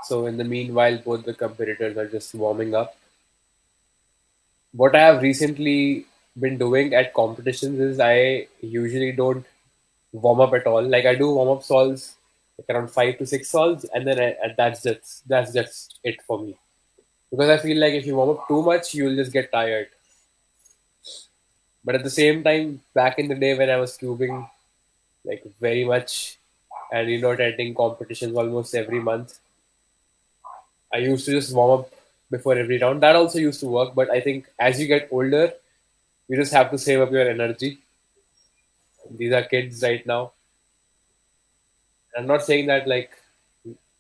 So in the meanwhile, both the competitors are just warming up. What I have recently been doing at competitions is I usually don't warm up at all. Like I do warm up solves, like around 5 to 6 solves, and then and that's just it for me. Because I feel like if you warm up too much, you'll just get tired. But at the same time, back in the day when I was cubing like very much, and attending competitions almost every month, I used to just warm up before every round. That also used to work, but I think as you get older, you just have to save up your energy. These are kids right now. I'm not saying that like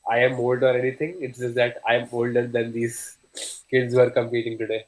I am old or anything. It's just that I'm older than these kids who are competing today.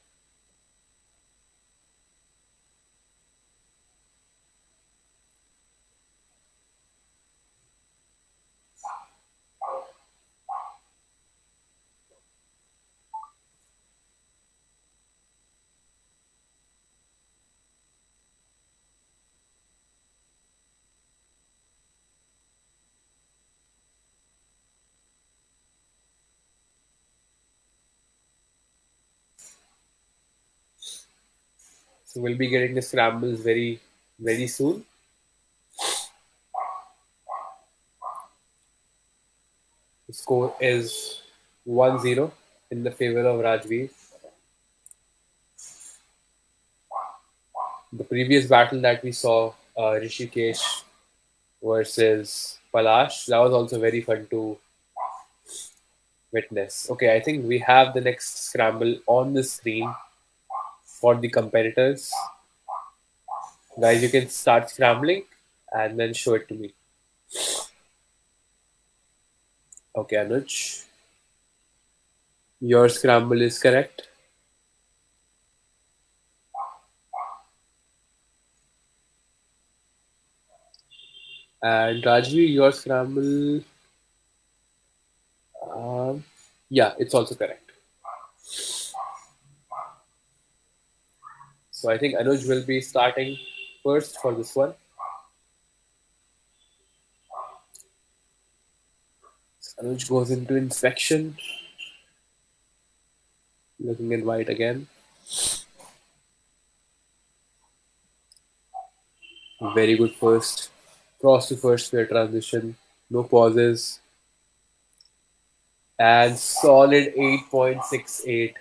So we'll be getting the scrambles very, very soon. The score is 1-0 in the favor of Rajvir. The previous battle that we saw, Rishikesh versus Palash, that was also very fun to witness. Okay, I think we have the next scramble on the screen for the competitors. Guys, you can start scrambling and then show it to me. Okay, Anuj, your scramble is correct. And Rajvi, your scramble, um, yeah, it's also correct. So I think Anuj will be starting first for this one. So Anuj goes into inspection, looking in white again. Very good first. Cross to first pair transition. No pauses. And solid 8.68.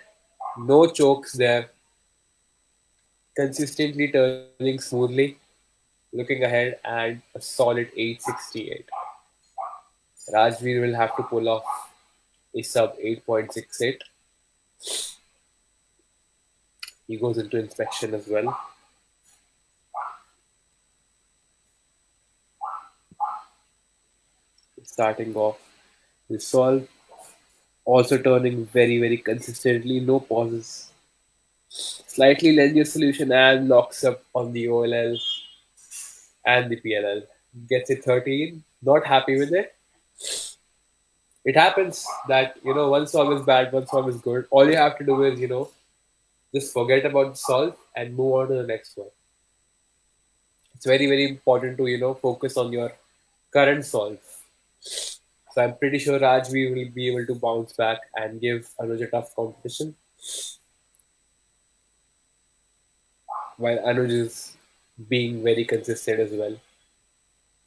No chokes there. Consistently turning smoothly. Looking ahead and a solid 868. Rajveer will have to pull off a sub 8.68. He goes into inspection as well. Starting off his solve. Also turning very, very consistently. No pauses. Slightly linear solution and locks up on the OLL and the PLL. Gets a 13. Not happy with it. It happens that, one solve is bad, one solve is good. All you have to do is, just forget about the solve and move on to the next one. It's very, very important to, focus on your current solve. So I'm pretty sure Rajvi will be able to bounce back and give Anuj a tough competition, while Anuj is being very consistent as well.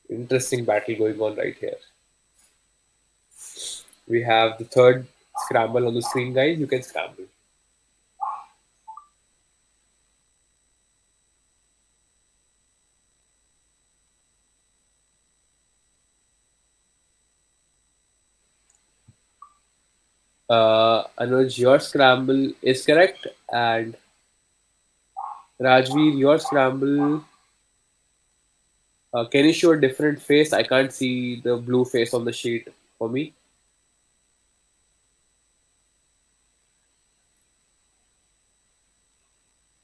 Interesting battle going on right here. We have the third scramble on the screen, guys. You can scramble. Anuj, your scramble is correct, and Rajveer, your scramble. Can you show a different face? I can't see the blue face on the sheet for me.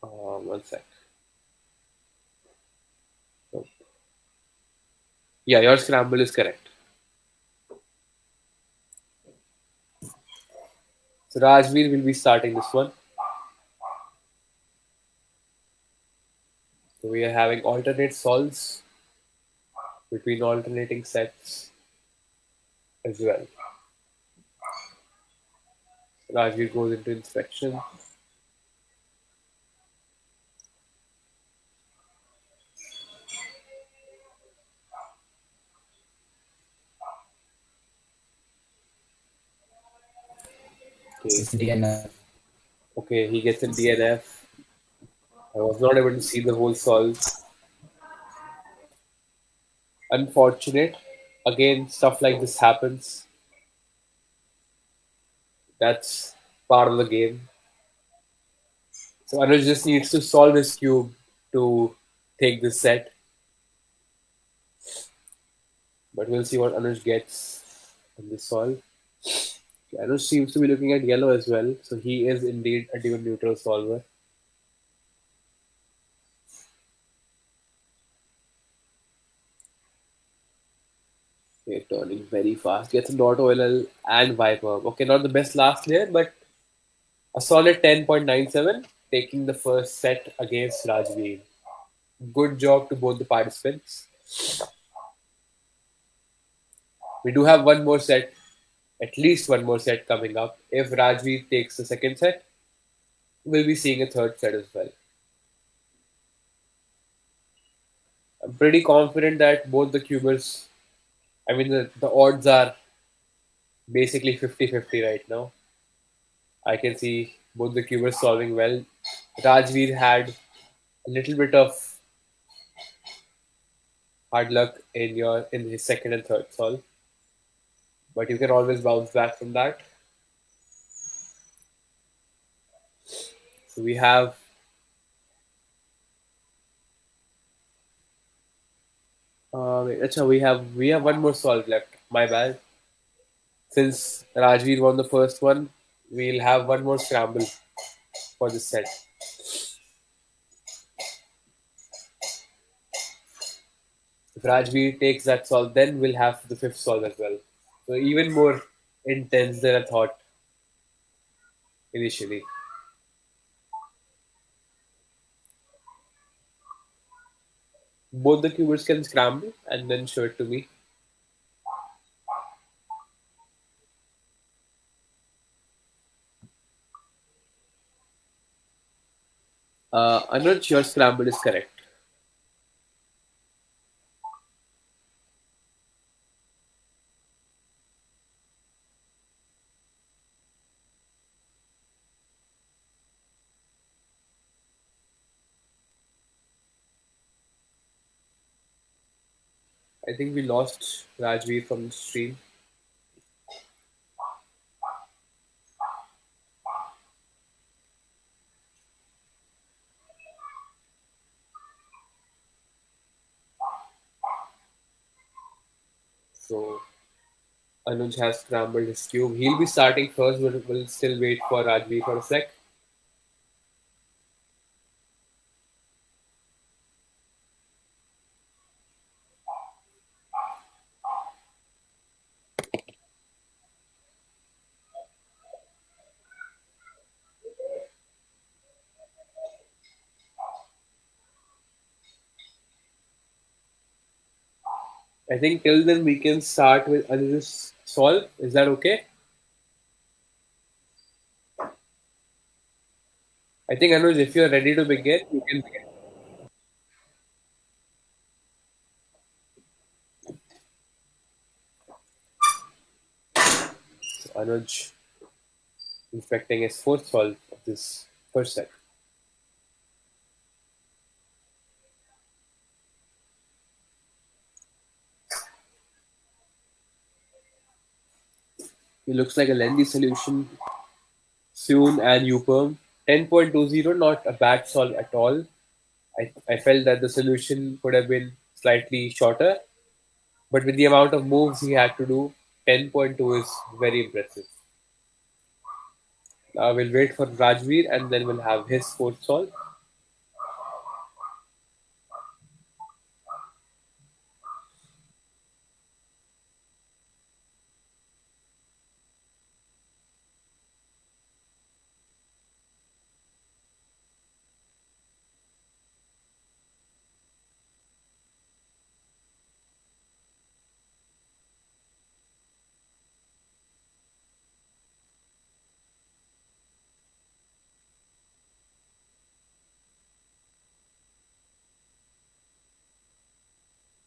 1 sec. Yeah, your scramble is correct. So Rajveer will be starting this one. So we are having alternate solves between alternating sets as well. Rajveer goes into inspection. Okay, It's DNF. okay, he gets a DNF. I was not able to see the whole solve. Unfortunate. Again, stuff like this happens. That's part of the game. So Anuj just needs to solve his cube to take this set. But we'll see what Anuj gets on this solve. Okay, Anuj seems to be looking at yellow as well. So he is indeed a dual neutral solver. Okay, turning very fast. Gets a dot OLL and Viper. Okay, not the best last layer, but a solid 10.97, taking the first set against Rajveer. Good job to both the participants. We do have one more set, at least one more set coming up. If Rajveer takes the second set, we'll be seeing a third set as well. I'm pretty confident that both the cubers, I mean, the odds are basically 50-50 right now. I can see both the cubers solving well. Rajveer had a little bit of hard luck in his second and third solve, but you can always bounce back from that. So we have we have one more solve left. My bad. Since Rajveer won the first one, we'll have one more scramble for this set. If Rajveer takes that solve, then we'll have the fifth solve as well. So even more intense than I thought initially. Both the cubers can scramble and then show it to me. Anuj, your scramble is correct. I think we lost Rajveer from the stream. So Anuj has scrambled his cube. He'll be starting first, but we'll still wait for Rajveer for a sec. I think till then we can start with Anuj's solve. Is that okay? I think Anuj, if you're ready to begin, you can begin. So Anuj inspecting his fourth solve of this first set. It looks like a lengthy solution soon and UPerm. 10.20, not a bad solve at all. I felt that the solution could have been slightly shorter, but with the amount of moves he had to do, 10.2 is very impressive. We'll wait for Rajveer and then we'll have his fourth solve.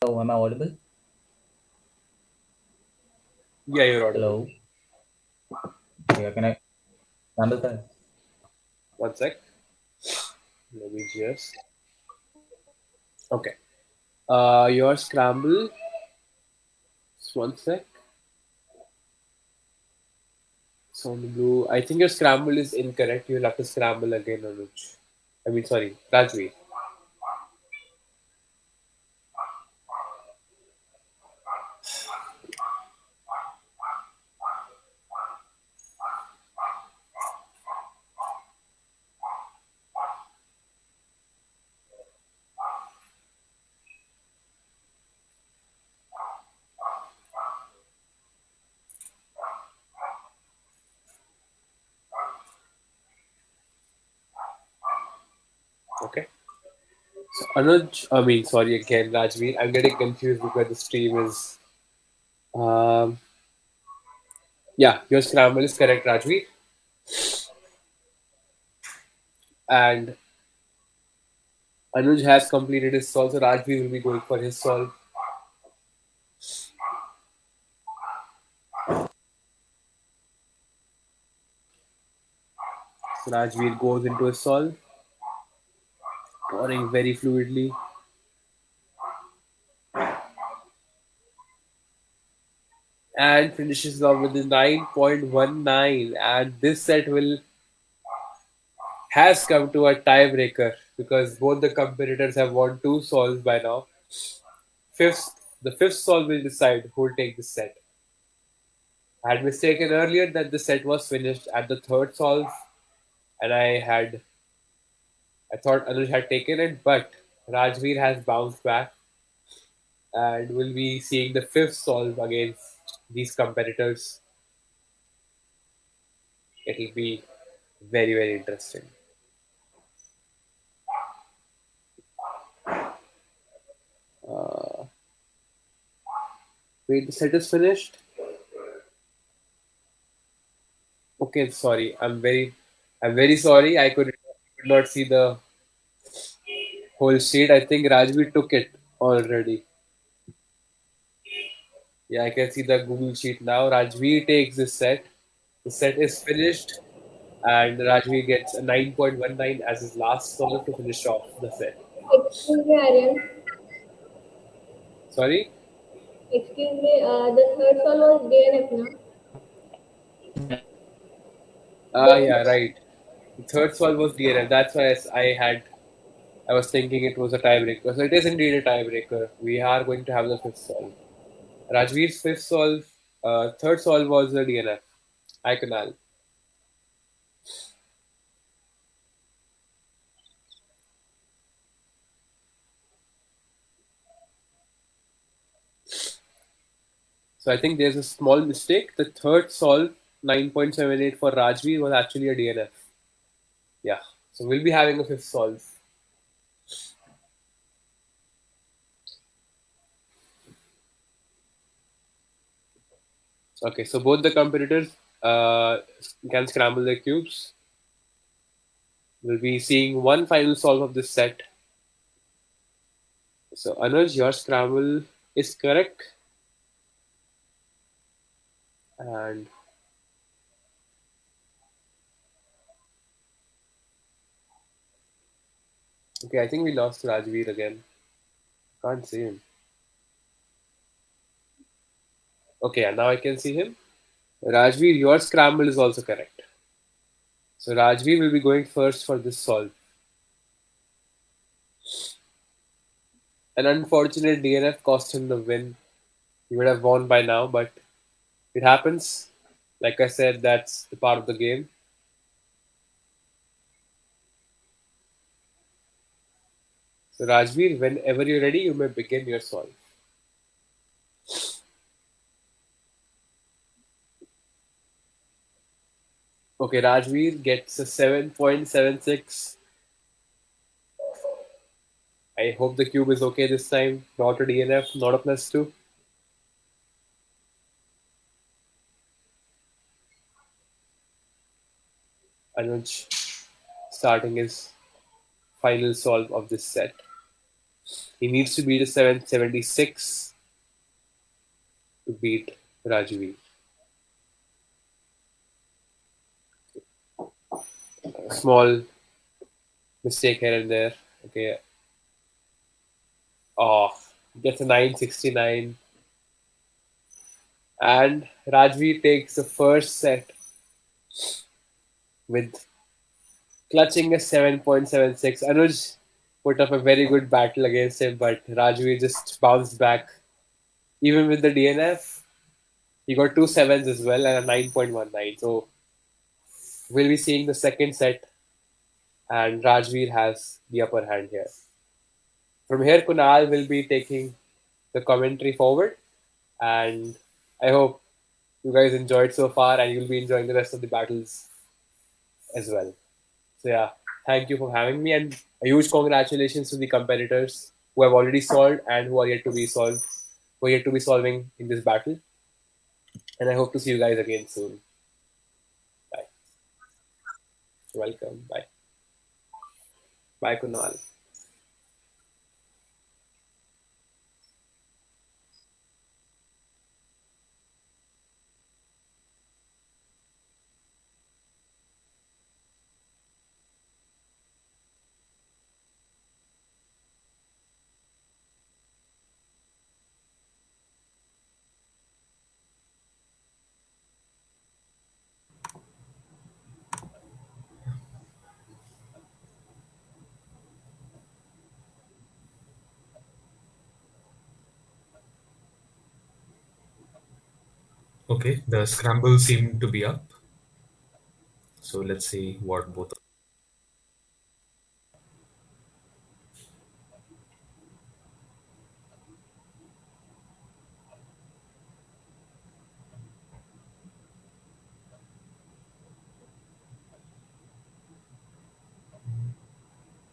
Hello, am I audible? Yeah, you're audible. Hello. Yeah, can I handle that? One sec. Let me just. Okay. Your scramble. Just one sec. So on the blue. I think your scramble is incorrect. You'll have to scramble again, Anuj. I mean, sorry, Rajvi. Okay. So Anuj, I mean, sorry again, Rajvi. I'm getting confused because the stream is. Um, yeah, your scramble is correct, Rajvi. And Anuj has completed his solve, so Rajvi will be going for his solve. So Rajvi goes into his solve, pouring very fluidly, and finishes off with a 9.19. And this set will has come to a tiebreaker because both the competitors have won two solves by now. The fifth solve will decide who will take the set. I had mistaken earlier that the set was finished at the third solve, and I thought Anuj had taken it, but Rajveer has bounced back and will be seeing the fifth solve against these competitors. It'll be very, very interesting. Uh, Wait, the set is finished. Okay, sorry. I'm very sorry. Could not see the whole sheet. I think Rajveer took it already. Yeah, I can see the Google sheet now. Rajveer takes this set. The set is finished, and Rajveer gets a 9.19 as his last solve to finish off the set. Excuse me, Aryan. Sorry? Excuse me. The third one was DNF, now. Yeah, right. The third solve was DNF. That's why I was thinking it was a tiebreaker. So it is indeed a tiebreaker. We are going to have the fifth solve. Rajveer's third solve was a DNF. Iconal. So I think there's a small mistake. The third solve, 9.78 for Rajveer, was actually a DNF. Yeah. So we'll be having a fifth solve. Okay, so both the competitors uh, can scramble their cubes. We'll be seeing one final solve of this set. So Anuj, your scramble is correct. And okay, I think we lost Rajveer again. Can't see him. Okay, and now I can see him. Rajveer, your scramble is also correct. So Rajveer will be going first for this solve. An unfortunate DNF cost him the win. He would have won by now, but it happens. Like I said, that's the part of the game. So Rajveer, whenever you're ready, you may begin your solve. Okay, Rajveer gets a 7.76. I hope the cube is okay this time. Not a DNF, not a plus two. Anuj starting his final solve of this set. He needs to beat a 776 to beat Rajvir. A small mistake here and there. Okay. Oh, gets a 969. And Rajvir takes the first set with clutching a 7.76. Anuj put up a very good battle against him, but Rajvir just bounced back. Even with the DNF, he got two sevens as well and a 9.19. So we'll be seeing the second set, and Rajvir has the upper hand here. From here, Kunal will be taking the commentary forward, and I hope you guys enjoyed so far, and you'll be enjoying the rest of the battles as well. So yeah, thank you for having me, and a huge congratulations to the competitors who have already solved and who are yet to be solved, who are yet to be solving in this battle. And I hope to see you guys again soon. Bye. Welcome. Bye. Bye, Kunal. Okay, the scramble seemed to be up. So let's see what both.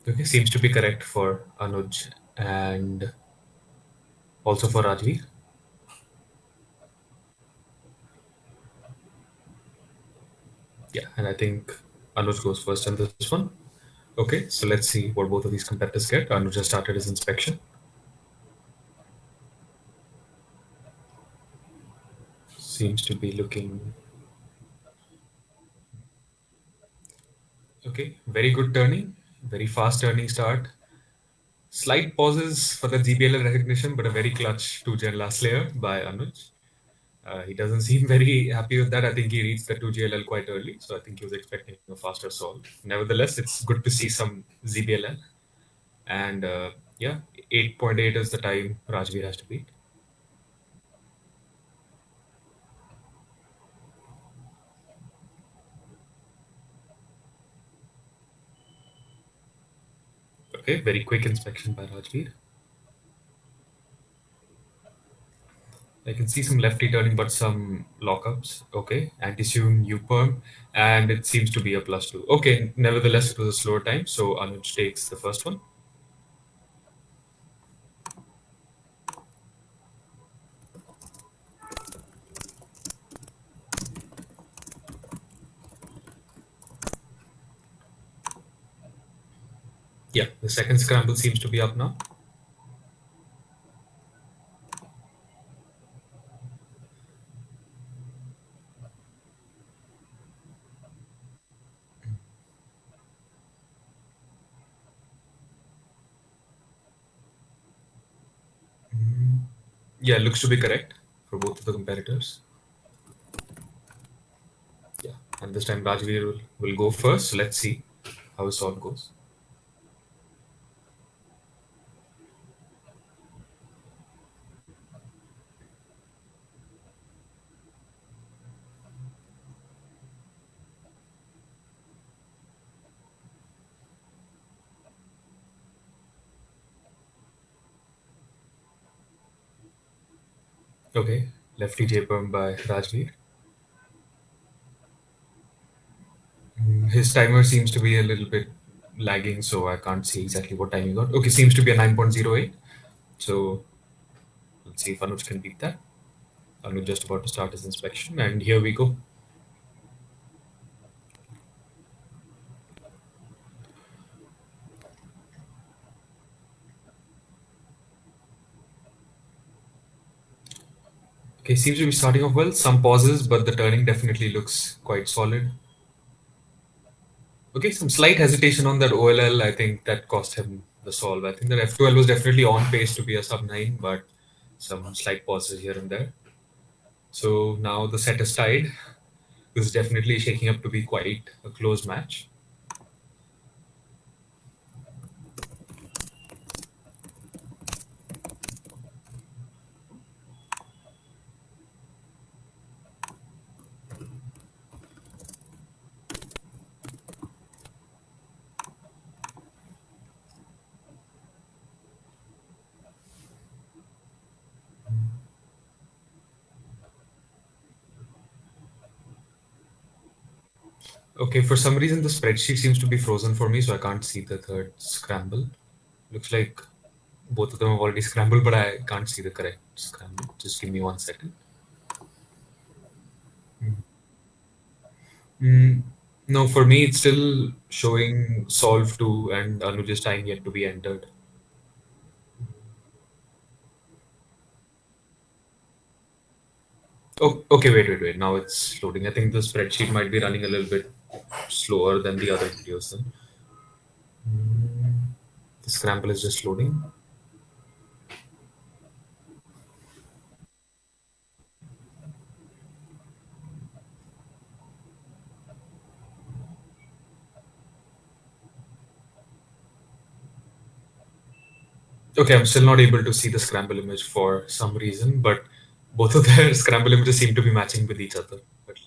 Okay, seems to be correct for Anuj and also for Rajvi. Yeah, and I think Anuj goes first on this one. Okay, so let's see what both of these competitors get. Anuj has started his inspection. Seems to be looking okay. Very good turning, very fast turning start. Slight pauses for the GBL recognition, but a very clutch 2-gen last layer by Anuj. He doesn't seem very happy with that. I think he reached the 2GLL quite early, so I think he was expecting a faster solve. Nevertheless, it's good to see some ZBLL. And yeah, 8.8 is the time Rajvir has to beat. Okay, very quick inspection by Rajvir. I can see some lefty turning, but some lockups. Okay, anti-tune U-perm, and it seems to be a +2. Okay, nevertheless, it was a slower time, so Anuj takes the first one. Yeah, the second scramble seems to be up now. Yeah, looks to be correct for both of the competitors. Yeah, and this time Rajveer will go first. So let's see how his solve goes. Okay, lefty J-perm by Rajveer. His timer seems to be a little bit lagging, so I can't see exactly what time he got. Okay, seems to be a 9.08. So let's see if Anuj can beat that. Anuj just about to start his inspection, and here we go. Okay, seems to be starting off well. Some pauses, but the turning definitely looks quite solid. Okay, some slight hesitation on that OLL. I think that cost him the solve. I think that F12 was definitely on pace to be a sub 9, but some slight pauses here and there. So now the set is tied. This is definitely shaking up to be quite a close match. Okay, for some reason the spreadsheet seems to be frozen for me, so I can't see the third scramble. Looks like both of them have already scrambled, but I can't see the correct scramble. Just give me 1 second. Mm, no, for me it's still showing solve 2 and Anuj time yet to be entered. Oh, okay, wait. Now it's loading. I think the spreadsheet might be running a little bit slower than the other videos then. The scramble is just loading. Okay, I'm still not able to see the scramble image for some reason, but both of their scramble images seem to be matching with each other. But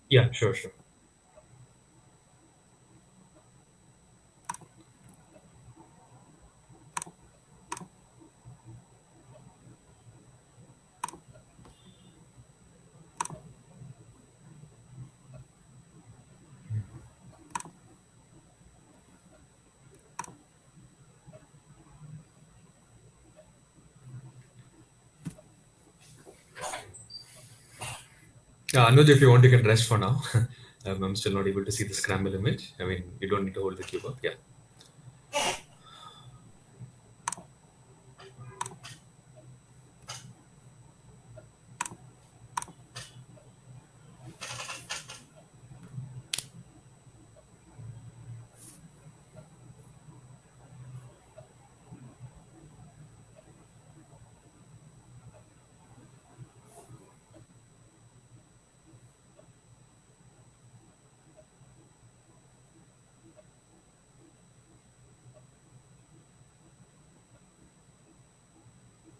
yeah, sure. Anuj, if you want, you can rest for now. I'm still not able to see the scramble image. I mean, you don't need to hold the cube up. Yeah.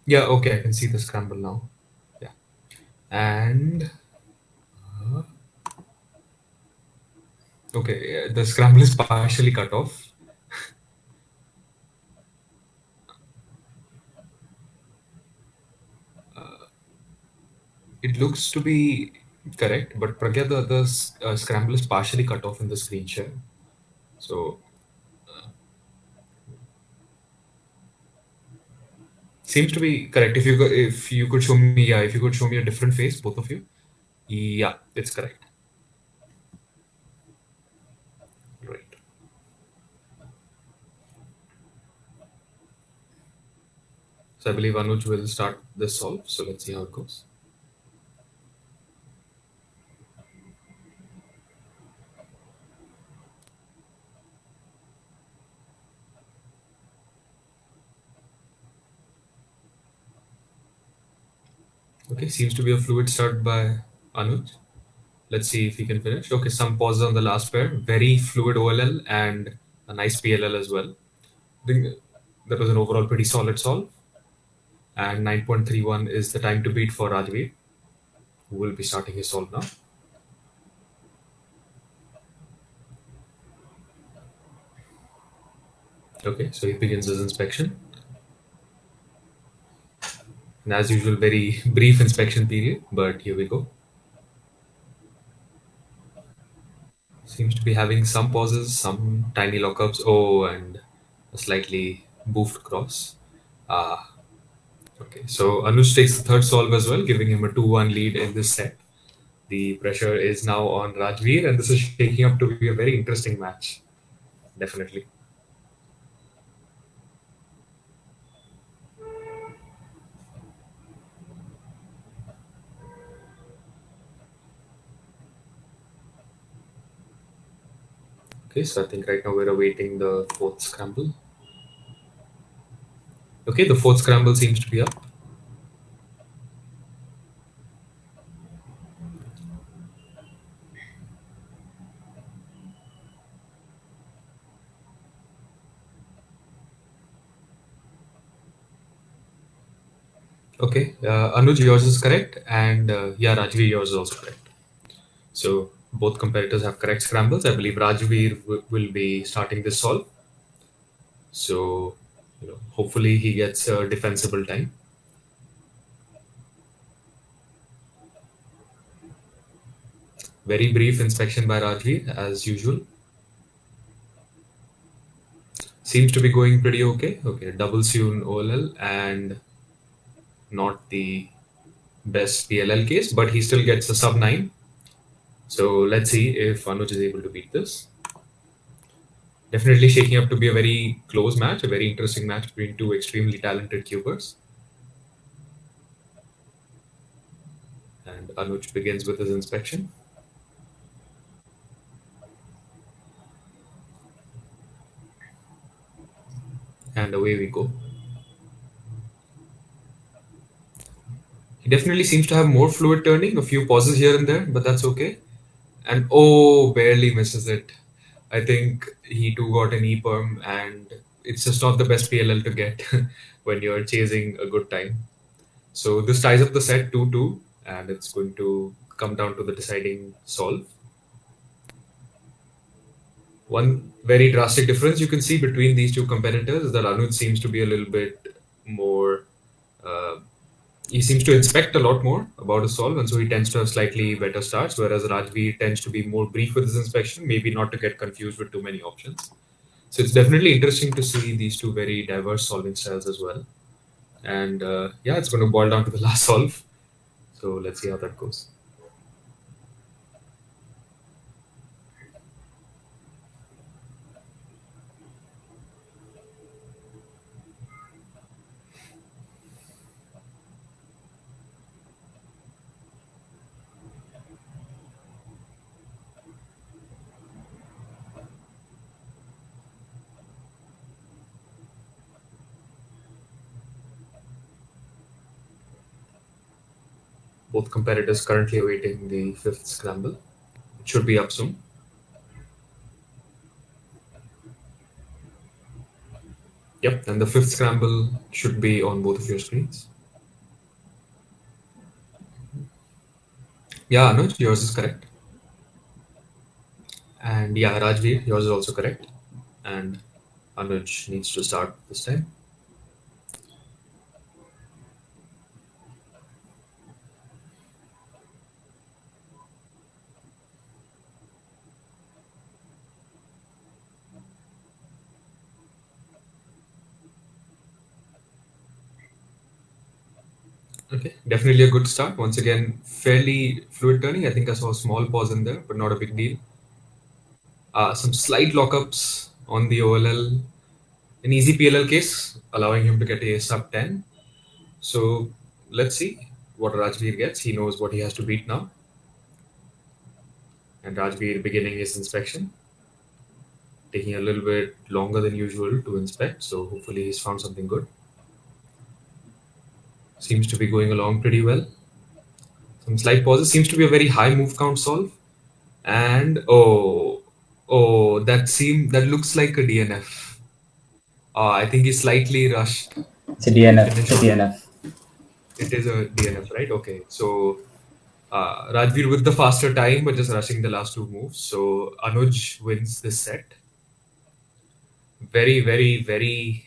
Yeah, okay, I can see the scramble now. Yeah. And okay, yeah, the scramble is partially cut off. It looks to be correct, but Pragya, the scramble is partially cut off in the screen share. So seems to be correct. If you could show me, yeah, if you could show me a different face, both of you. Yeah, it's correct. Right. So I believe Anuj will start this solve. So let's see how it goes. Okay, seems to be a fluid start by Anuj. Let's see if he can finish. Okay, some pauses on the last pair. Very fluid OLL and a nice PLL as well. I think that was an overall pretty solid solve. And 9.31 is the time to beat for Rajvir, who will be starting his solve now. Okay, so he begins his inspection. And as usual, very brief inspection period, but here we go. Seems to be having some pauses, some tiny lockups. Oh, and a slightly boofed cross. Ah, okay. So Anuj takes the third solve as well, giving him a 2-1 lead in this set. The pressure is now on Rajvir, and this is shaping up to be a very interesting match. Definitely. Okay, so I think right now we're awaiting the fourth scramble. Okay, the fourth scramble seems to be up. Okay, Anuj, yours is correct, and yeah, Rajveer, yours is also correct. So both competitors have correct scrambles. I believe Rajveer will be starting this solve. So, hopefully he gets a defensible time. Very brief inspection by Rajveer as usual. Seems to be going pretty okay. Okay, double Soon OLL and not the best PLL case, but he still gets a sub 9. So let's see if Anuj is able to beat this. Definitely shaking up to be a very close match, a very interesting match between two extremely talented cubers. And Anuj begins with his inspection. And away we go. He definitely seems to have more fluid turning, a few pauses here and there, but that's okay. And oh, barely misses it. I think he too got an E perm, and it's just not the best PLL to get when you're chasing a good time. So this ties up the set 2-2, and it's going to come down to the deciding solve. One very drastic difference you can see between these two competitors is that Anuj seems to be a little bit more. Uh, he seems to inspect a lot more about his solve, and so he tends to have slightly better starts, whereas Rajveer tends to be more brief with his inspection, maybe not to get confused with too many options. So it's definitely interesting to see these two very diverse solving styles as well. And yeah, it's going to boil down to the last solve. So let's see how that goes. Both competitors currently awaiting the fifth scramble. It should be up soon. Yep, and the fifth scramble should be on both of your screens. Yeah, Anuj, yours is correct. And yeah, Rajveer, yours is also correct. And Anuj needs to start this time. Okay, definitely a good start. Once again, fairly fluid turning. I think I saw a small pause in there, but not a big deal. Some slight lockups on the OLL. An easy PLL case, allowing him to get a sub 10. So let's see what Rajveer gets. He knows what he has to beat now. And Rajveer beginning his inspection, taking a little bit longer than usual to inspect. So hopefully he's found something good. Seems to be going along pretty well. Some slight pauses. Seems to be a very high move count solve. And oh, that looks like a DNF. I think he slightly rushed It's a the DNF. It's a finish. DNF. It is a DNF, right? Okay, so Rajveer with the faster time, but just rushing the last two moves. So Anuj wins this set. Very, very, very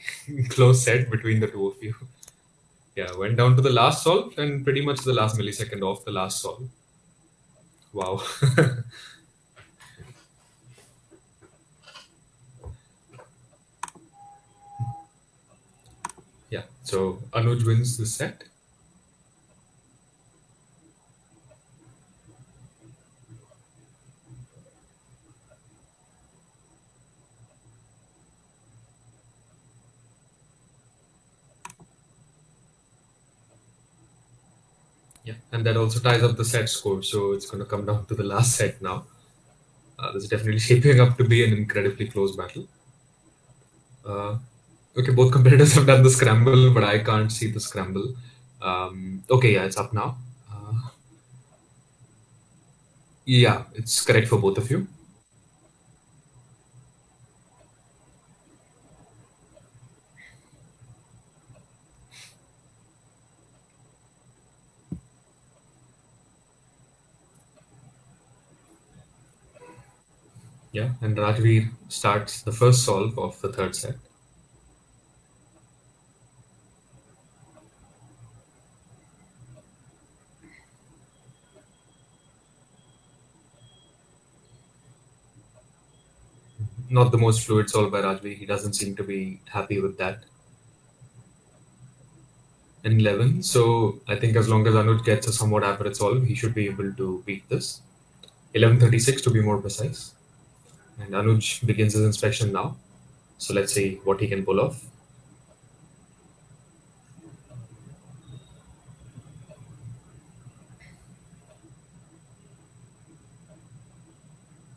close set between the two of you. Yeah, went down to the last solve and pretty much the last millisecond of the last solve. Wow. Yeah, so Anuj wins this set. Yeah, and that also ties up the set score. So it's going to come down to the last set now. This is definitely shaping up to be an incredibly close battle. Uh, okay, both competitors have done the scramble, but I can't see the scramble. Okay, yeah, it's up now. Uh, yeah, it's correct for both of you. Yeah, and Rajvir starts the first solve of the third set. Not the most fluid solve by Rajvir. He doesn't seem to be happy with that. And 11. So I think as long as Anuj gets a somewhat accurate solve, he should be able to beat this. 11:36 to be more precise. And Anuj begins his inspection now. So let's see what he can pull off.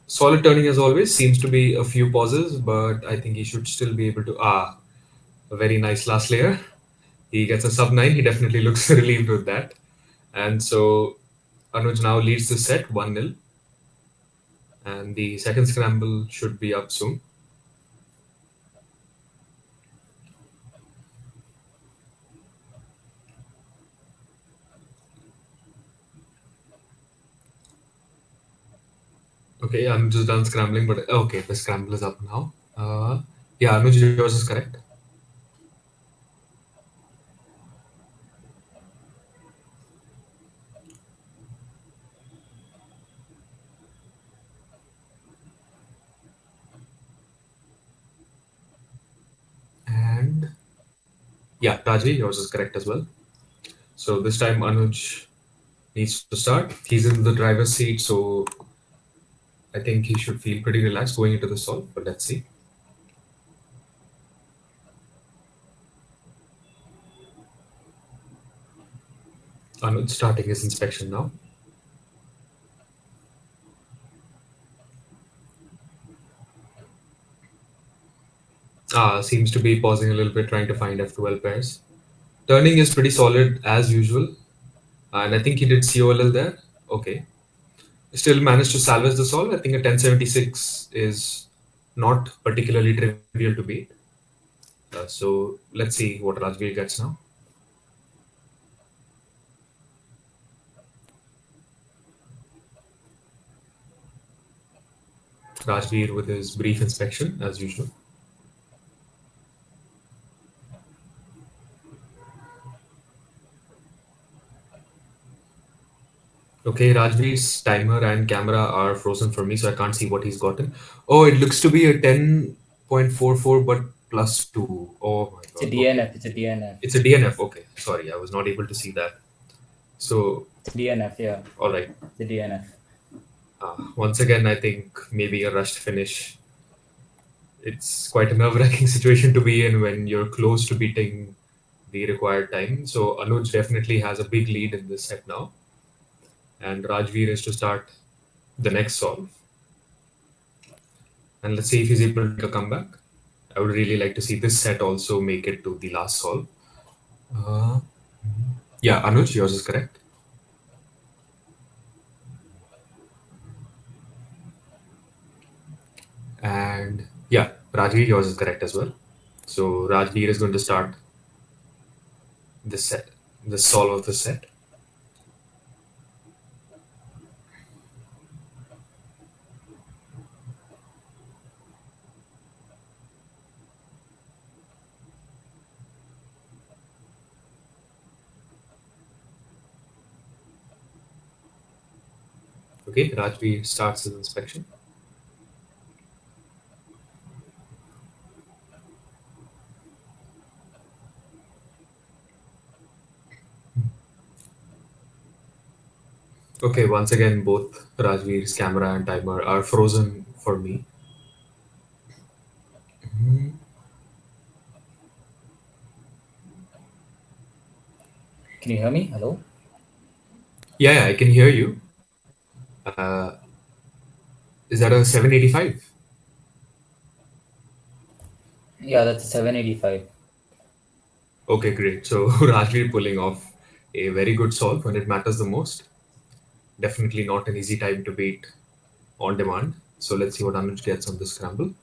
Solid turning as always seems to be a few pauses, but I think he should still be able to. A very nice last layer. He gets a sub 9. He definitely looks relieved with that. And so Anuj now leads the set 1-0. And the second scramble should be up soon. Okay, I'm just done scrambling, but okay, the scramble is up now. Yeah, Anuj, yours is correct. And yeah, Raji, yours is correct as well. So this time Anuj needs to start. He's in the driver's seat, so I think he should feel pretty relaxed going into the solve, but let's see. Anuj starting his inspection now. Seems to be pausing a little bit, trying to find F12 pairs. Turning is pretty solid as usual, and I think he did COLL there. Okay. Still managed to salvage the solve. I think a 1076 is not particularly trivial to beat. So let's see what Rajveer gets now. Rajveer with his brief inspection as usual. Okay, Rajveer's timer and camera are frozen for me, so I can't see what he's gotten. Oh, it looks to be a 10.44 but plus 2. Oh my It's a god. Okay. DNF. It's a DNF. It's a DNF. Okay. Sorry, I was not able to see that. So, It's a DNF. Yeah, all right. it's a DNF. Once again, I think maybe a rushed finish. It's quite a nerve-wracking situation to be in when you're close to beating the required time. So Anuj definitely has a big lead in this set now, and Rajveer is to start the next solve. And let's see if he's able to make a comeback. I would really like to see this set also make it to the last solve. Uh, yeah, Anuj, yours is correct. And yeah, Rajveer, yours is correct as well. So Rajveer is going to start this set, the solve of the set. Okay, Rajveer starts his inspection. Okay, once again, both Rajvir's camera and timer are frozen for me. Can you hear me? Hello? Yeah, yeah, I can hear you. Is that a 785? Yeah, that's a 785. Okay, great. So Rajveer pulling off a very good solve when it matters the most. Definitely not an easy time to beat on demand. So let's see what Anuj gets on this scramble.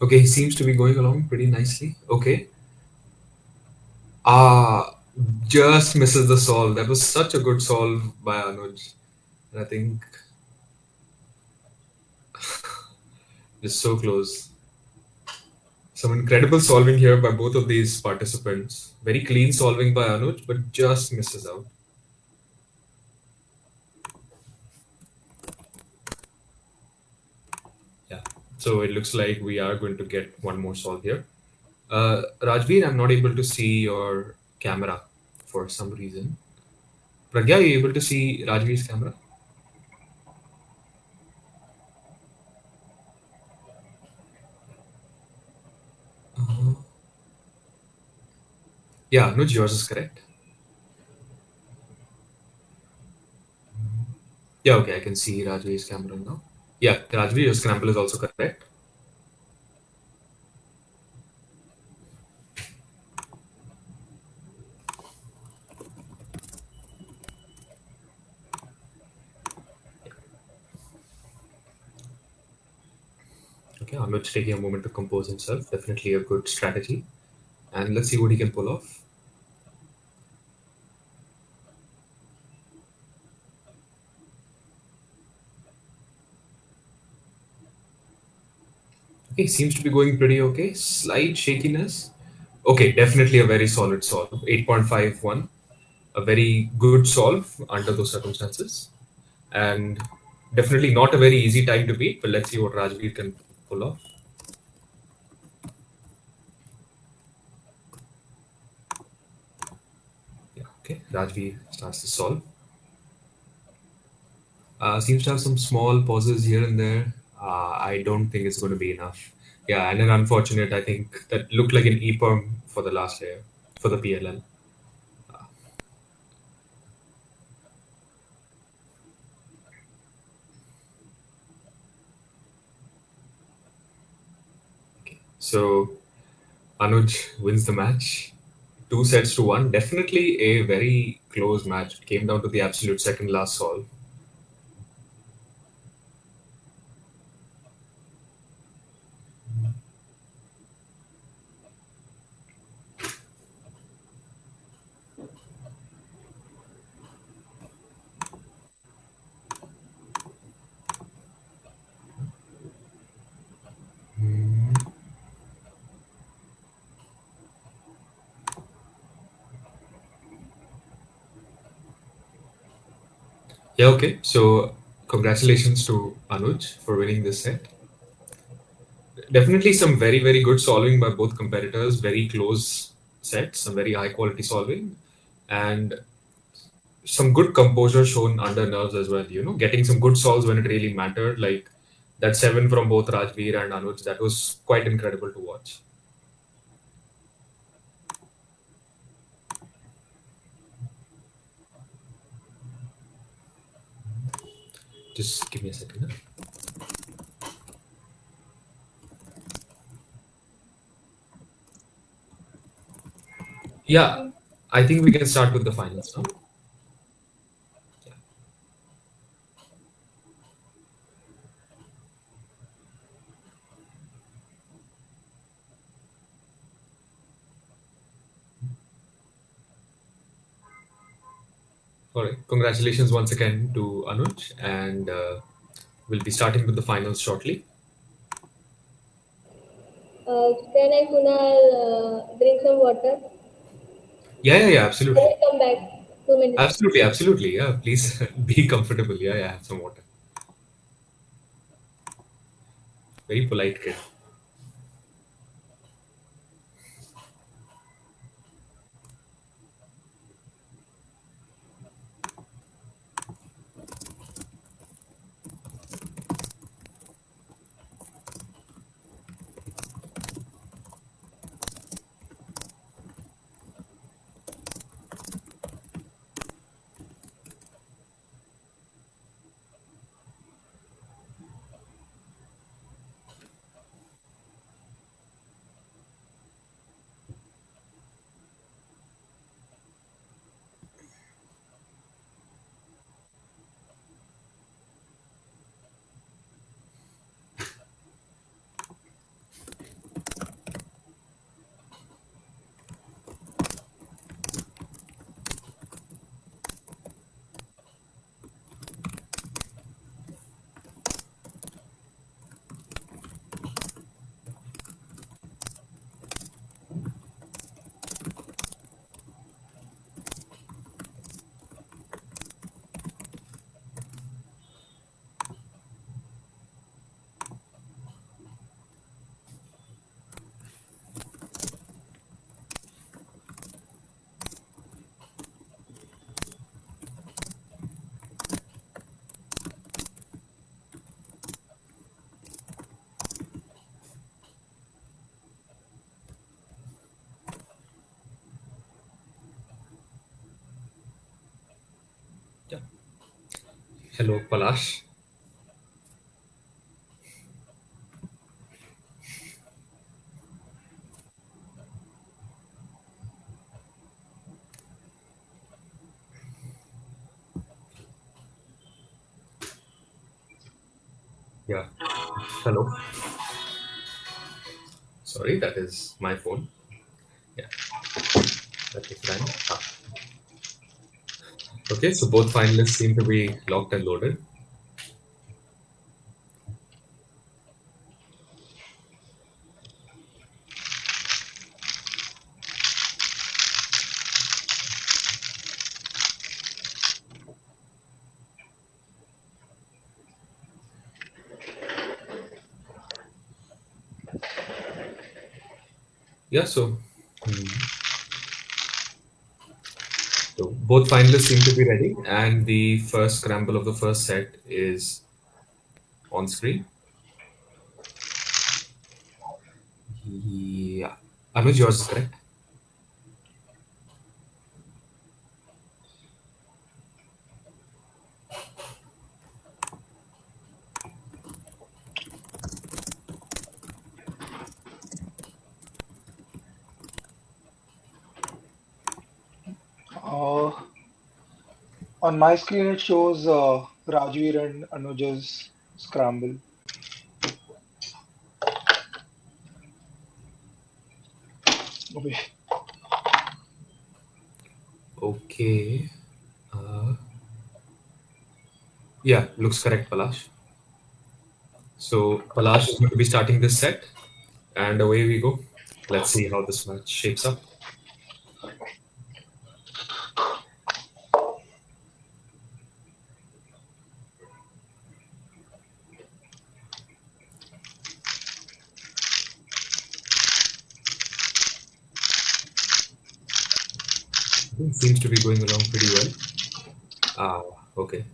Okay, he seems to be going along pretty nicely. Okay. Ah, just misses the solve. That was such a good solve by Anuj. And I think it's so close. Some incredible solving here by both of these participants. Very clean solving by Anuj, but just misses out. Yeah. So it looks like we are going to get one more solve here. Rajveer, I'm not able to see your camera for some reason. Pragya, are you able to see Rajveer's camera? Yeah, Anuj, yours is correct. Yeah, okay, I can see Rajveer's camera now. Yeah, Rajveer, your scramble is also correct. Okay, Anuj taking a moment to compose himself. Definitely a good strategy. And let's see what he can pull off. Okay, seems to be going pretty okay. Slight shakiness. Okay, definitely a very solid solve. 8.51. A very good solve under those circumstances. And definitely not a very easy time to beat, but let's see what Rajveer can pull off. Yeah, okay. Rajveer starts to solve. Seems to have some small pauses here and there. I don't think it's going to be enough. Yeah, and an unfortunate, I think, that looked like an EPERM for the last layer, for the PLL. So Anuj wins the match. 2 sets to one. Definitely a very close match. It came down to the absolute second last solve. Yeah, okay. So congratulations to Anuj for winning this set. Definitely some very, very good solving by both competitors. Very close sets, some very high quality solving, and some good composure shown under nerves as well. Getting some good solves when it really mattered, like that seven from both Rajveer and Anuj. That was quite incredible to watch. Just give me a second. Yeah, I think we can start with the finals now. All right. Congratulations once again to Anuj, and we'll be starting with the finals shortly. Can I, Kunal, drink some water? Yeah, yeah, yeah, I absolutely. will come back. 2 minutes. Absolutely, absolutely. Yeah, please be comfortable. Yeah, yeah, have some water. Very polite kid. Yeah. Hello, Palash. Yeah. Hello. Sorry, that is my phone. Yeah, that is fine. Ah. Okay, so both finalists seem to be locked and loaded. Yeah, so both finalists seem to be ready, and the first scramble of the first set is on screen. Yeah. Anuj, yours is correct. Uh, on my screen, it shows Rajvir and Anuj's scramble. Okay. Okay. Uh, yeah, looks correct, Palash. So Palash is going to be starting this set, and away we go. Let's see how this match shapes up. It seems to be going along pretty well. Ah, okay.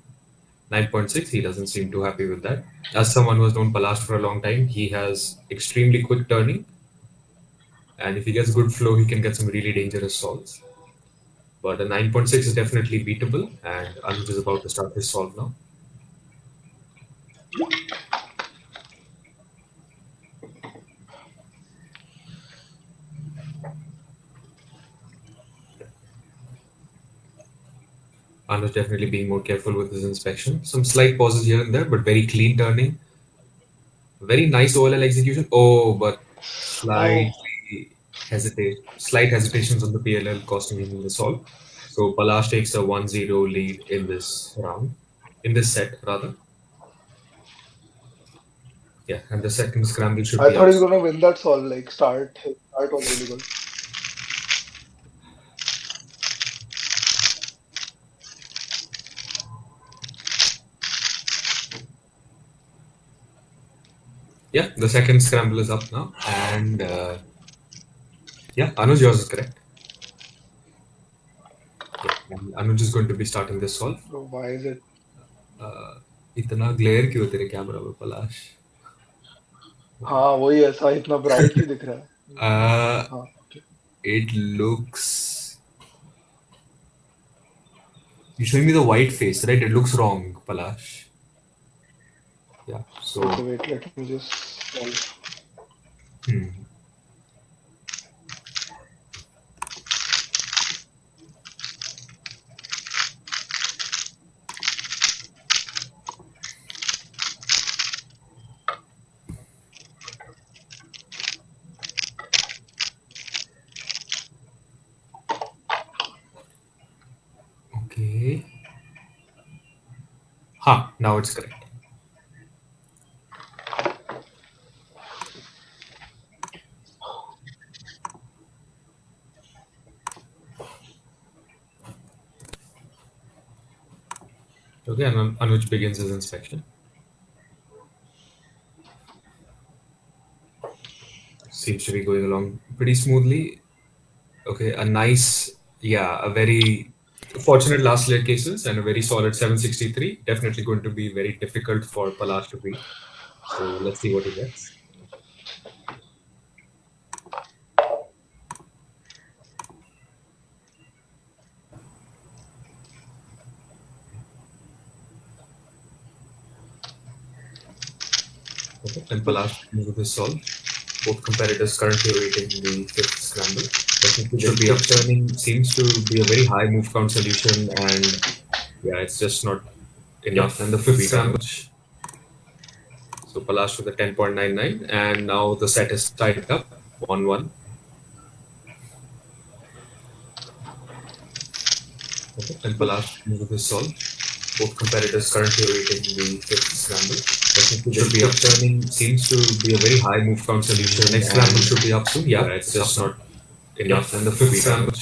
9.6, he doesn't seem too happy with that. As someone who has known Palash for a long time, he has extremely quick turning, and if he gets good flow, he can get some really dangerous solves. But a 9.6 is definitely beatable, and Anuj is about to start his solve now. Anuj definitely being more careful with his inspection. Some slight pauses here and there, but very clean turning. Very nice OLL execution. Oh, but Oh, slight hesitations on the PLL costing him the solve. So Palash takes a 1-0 lead in this round, in this set rather. Yeah, and the second scramble should I be thought up. he's gonna win that solve. Like start, his start was really good. Yeah, the second scramble is up now, and yeah, Anuj, yours is correct. Yeah, and Anuj is going to be starting this solve. Bro, why is it? इतना glare क्यों तेरे camera में पलाश? हाँ वही ऐसा इतना bright क्यों दिख रहा है? Uh, हाँ okay. it looks. You're showing me the white face, right? It looks wrong, Palash. Yeah. So. Okay, wait, let me just solve. Hmm. Okay. Now it's correct. Okay, and Anuj begins his inspection. Seems to be going along pretty smoothly. Okay, a nice, yeah, a very fortunate last layer cases and a very solid 763. Definitely going to be very difficult for Palash to beat. So let's see what he gets. Okay, and Palash begins with his solve. Both competitors currently awaiting the fifth scramble. Definitely should be upturning. Seems to be a very high move count solution, and yeah, it's just not enough. And the fifth scramble. So Palash with a 10.99, and now the set is tied up 1-1. Okay, and Palash begins with his solve. Both competitors currently awaiting the fifth scramble. Definitely should be upturning. Seems to be a very high move count solution. Next scramble should be up soon. Yeah, it's just not enough. And the fifth scramble.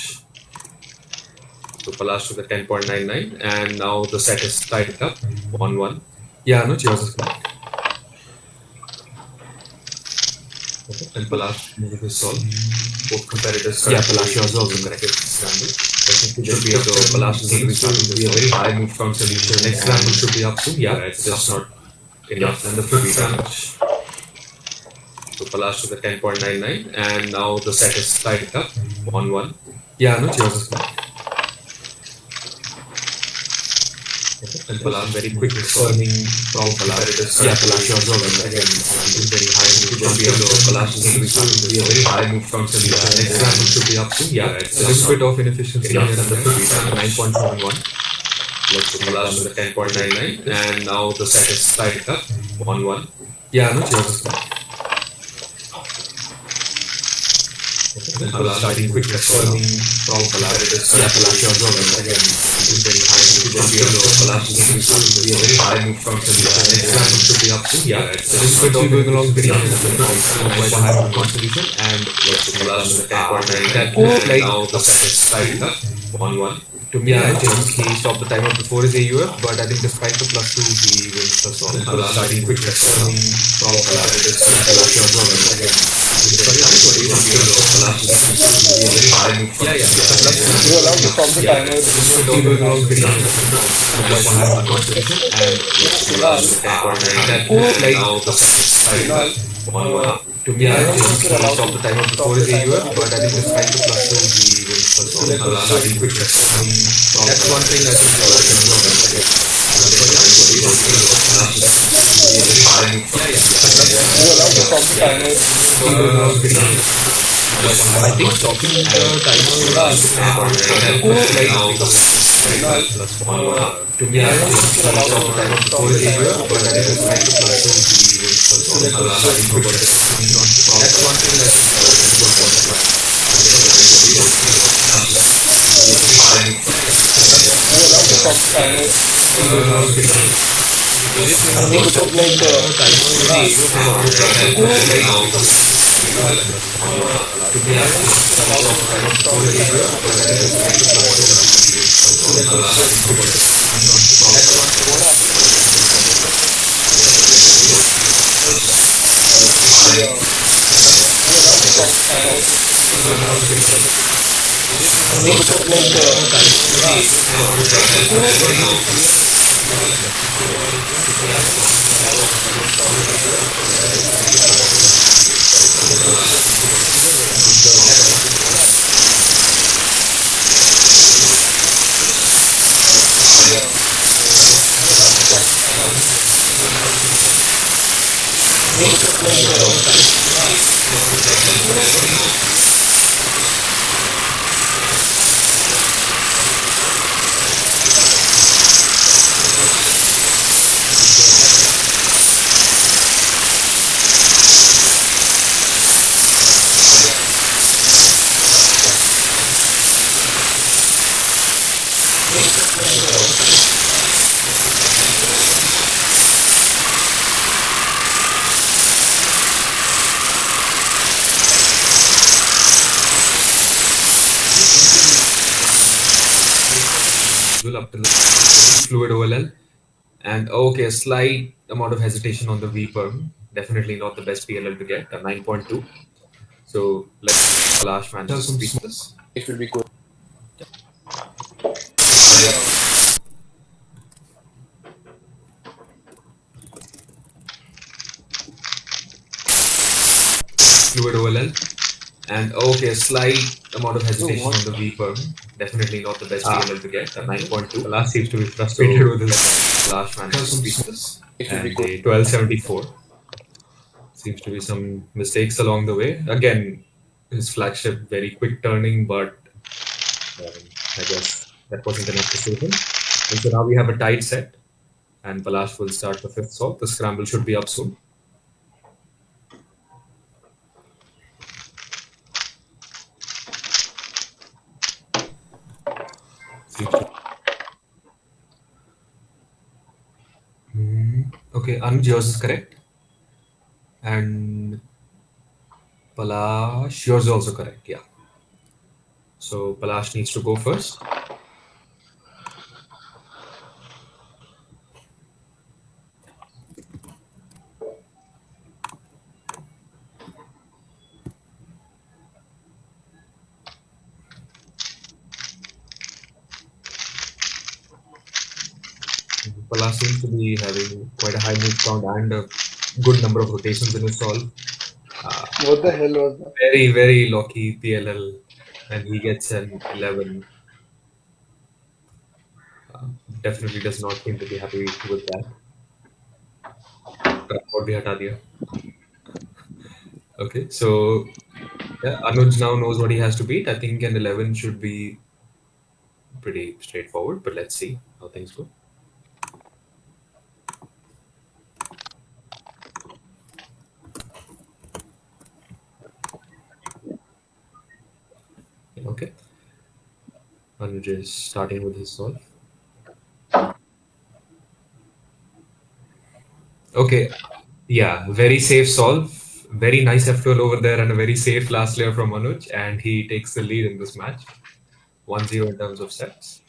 So Palash with a 10.99, and now the set is tied up 1-1. Yeah, Anuj, yours is correct. Okay, and Palash with his solve. Both competitors. Yeah, Palash, yours is also correct. Scramble. Definitely should be up. So Palash seems to be a very high move count solution. Next scramble should be up soon. Yeah, it's just not enough. And the fifth scramble. So Palash with a 10.99, and now the set is tied up 1-1. Yeah, Anuj, yours is correct. Okay, and Palash very quick responding from Palash. Yeah, Palash yours also again very high move count. So Palash seems to be a very high move count solution. Next scramble should be up soon. Yeah, it's a little bit of inefficiency here and there. 9.71. Let's Palash with a 10.99, and now the set is tied up 1-1. Yeah, Anuj, yours is correct. Okay, Palash starting quick responding from Palash. Yeah, Palash yours also again very high move count. So Palash seems to be a very high move count solution. Next scramble should be up soon. Yeah, it's a little bit going along very nicely. Quite a high move count solution, and let's Palash with a 10.99. That looks like now the set is tied up 1-1. To me, I think he stopped the timer before his AUF, but I think despite the +2, he wins the solve. Starting quick responding from Palash. Sorry, I'm sorry. Very high move. Yeah, yeah. You allowed to stop the Yeah, timer. don't go along very quite high move concentration, and that looks like now the side up 1-1. To me, I think he stopped the timer before his AUF, but I think despite the +2, he wins the solve. Starting quick responding from that's one thing that You allowed to stop the timer. I think stopping the timer looks like to me, I think stop the timer before the area, but I think it's like the that's one thing that Stop the timer. Because like Up till fluid OLL. And okay, a slight amount of hesitation on the V perm. Definitely not the best PLL to get, a 9.2. So let's Palash manages to beat this. It will be good. Fluid OLL. And okay, a slight amount of So hesitation what? on the V perm. Definitely not the best PLL to get, a 9.2. Palash seems to be frustrated So with his Palash manages to beat this. It will be And good. a 1274. Seems to be some mistakes along the way. Again, his flagship very quick turning, but I guess that wasn't enough to save him. And so now we have a tight set, and Palash will start the fifth solve. The scramble should be up soon. Okay, Anuj, yours is correct. And Palash, yours is also correct, yeah. So Palash needs to go first. Palash seems to be having quite a high move count and a good number of rotations in his solve. What the hell was that? Very, very lucky PLL, and he gets an 11. Definitely does not seem to be happy with that. और भी हटा दिया. Okay, so yeah, Anuj now knows what he has to beat. I think an 11 should be pretty straightforward, but let's see how things go. Okay, Anuj is starting with his solve. Okay, yeah, very safe solve. Very nice F12 over there and a very safe last layer from Anuj, and he takes the lead in this match. 1-0 in terms of sets.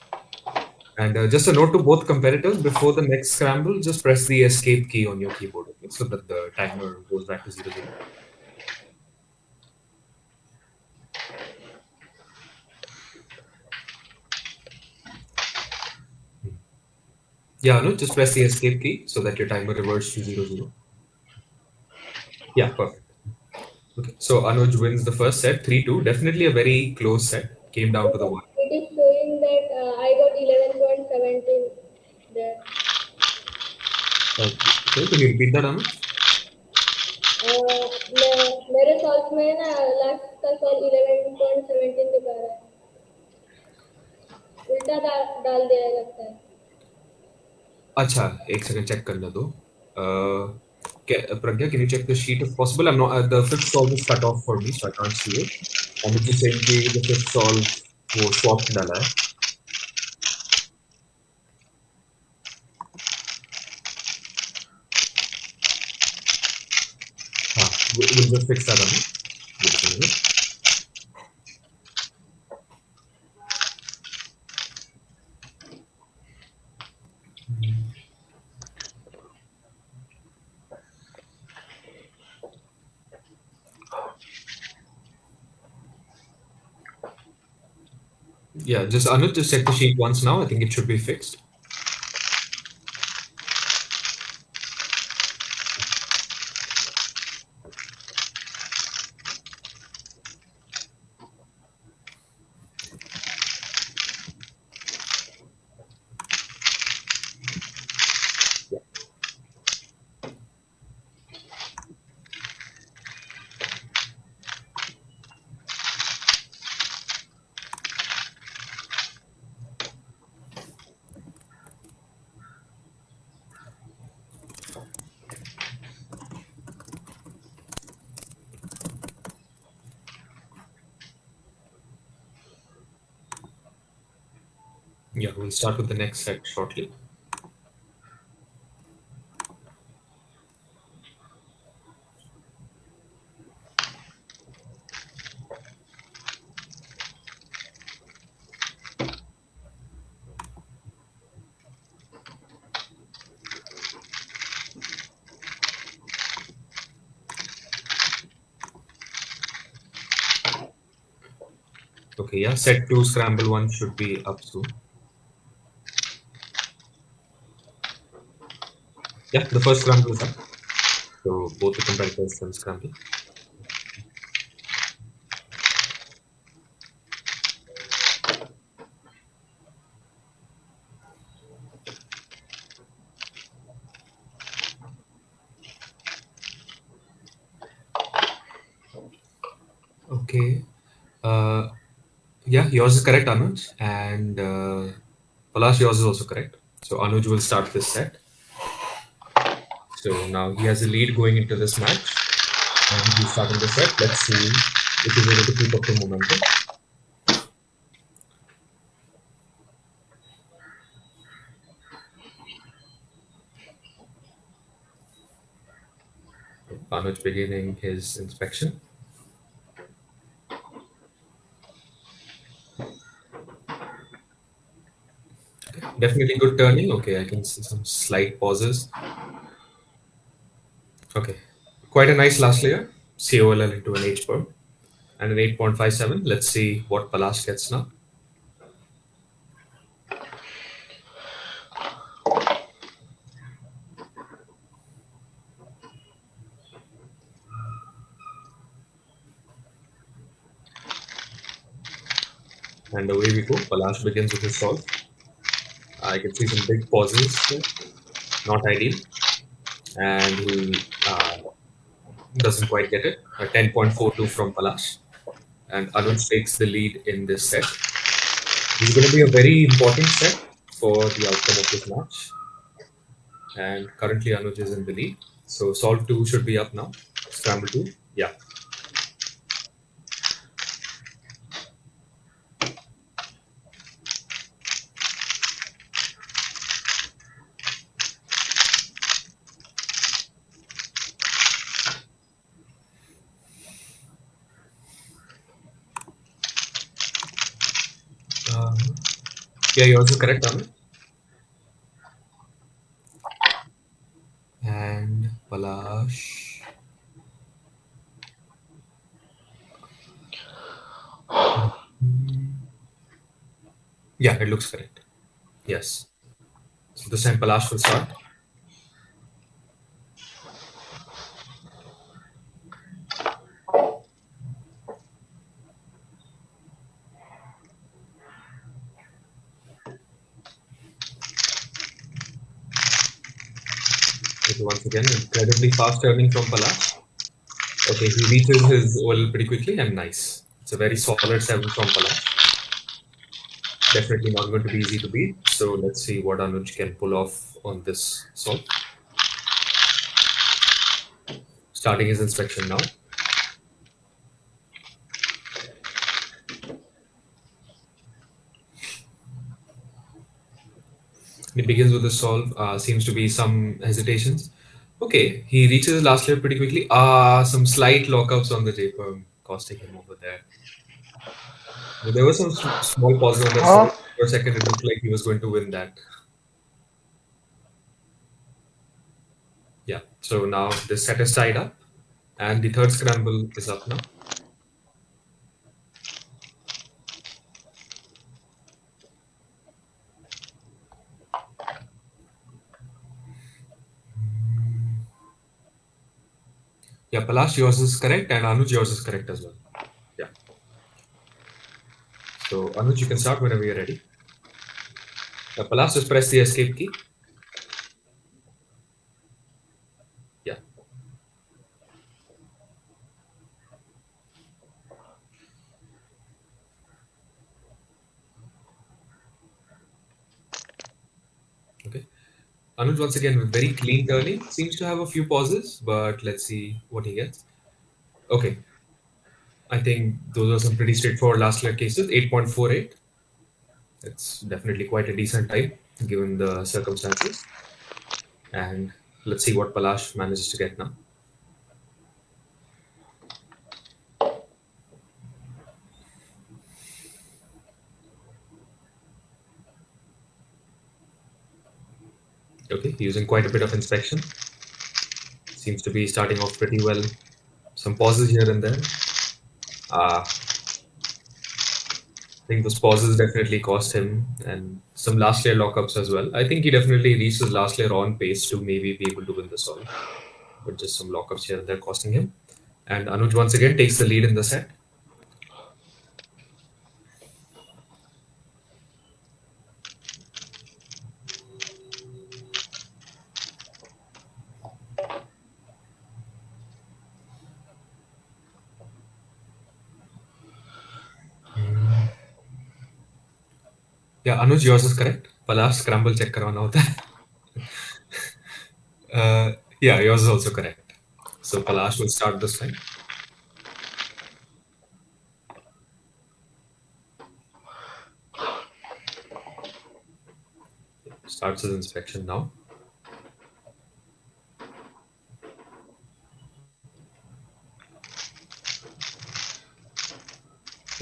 And just a note to both competitors, before the next scramble, just press the escape key on your keyboard, okay? So that the timer goes back to 0-0. Yeah, no, just press the escape key so that your timer reverts to 0-0. Yeah, perfect. Okay, so Anuj wins the first set, 3-2. Definitely a very close set. Came down to the one. It is showing that I got 11.17 there. Okay, can you repeat that, Anuj? मेरे solve में ना last का solve 11.17 दिखा रहा है उल्टा डाल दिया है लगता है अच्छा एक सेकंड चेक करने दो Pragya, can you check the sheet if possible? I'm not. The fifth solve is cut off for me, so I can't see it. And it's just saying कि the fifth solve वो swapped डाला है. हाँ, we'll just fix that Anuj. Wait a minute. Yeah, just Anuj, just check the sheet once now. I think it should be fixed. Yeah. Yeah, we'll start with the next set shortly. Okay, yeah, set two, scramble one should be up soon. Yeah, the first scramble is up. So both the competitors can scramble. Okay. Uh, yeah, yours is correct, Anuj. And Palash, yours is also correct. So Anuj will start this set. So now he has a lead going into this match. And he's starting the set. Let's see if he's able to keep up the momentum. Anuj beginning his inspection. Definitely good turning. Okay, I can see some slight pauses. Okay, quite a nice last layer. COLL into an H perm and an 8.57. Let's see what Palash gets now. And away we go. Palash begins with his solve. I can see some big pauses here. Not ideal. And he doesn't quite get it. A 10.42 from Palash. And Anuj takes the lead in this set. This is going to be a very important set for the outcome of this match. And currently Anuj is in the lead. So solve 2 should be up now. Scramble 2. Yeah. Uh, yeah, you're also correct, Anuj. And Palash. Yeah, it looks correct. Yes. So this time Palash will start. Okay, once again, incredibly fast turning from Palash. Okay, he reaches his OL pretty quickly and nice. It's a very solid 7 from Palash. Definitely not going to be easy to beat. So let's see what Anuj can pull off on this solve. Starting his inspection now. He begins with the solve. Seems to be some hesitations. Okay, he reaches the last layer pretty quickly. Some slight lockups on the J-perm costing him over there. There were some small pauses on that Huh? solve. For a second, it looked like he was going to win that. Yeah. So now the set is tied up, and the third scramble is up now. Yeah, Palash, yours is correct, and Anuj, yours is correct as well. Yeah. So, Anuj, you can start whenever you're ready. Palash, just press the escape key. Yeah. Okay. Anuj, once again, with very clean turning. Seems to have a few pauses, but let's see what he gets. Okay. I think those are some pretty straightforward last layer cases. 8.48. It's definitely quite a decent time given the circumstances. And let's see what Palash manages to get now. Okay, using quite a bit of inspection. Seems to be starting off pretty well. Some pauses here and there. I think those pauses definitely cost him, and some last layer lockups as well. I think he definitely reached his last layer on pace to maybe be able to win the solve, but just some lockups here and there costing him. And Anuj once again takes the lead in the set. Yeah, Anuj, yours is correct. Palash scramble check करवाना होता है. Yeah, yours is also correct. So Palash will start this time. Starts his inspection now.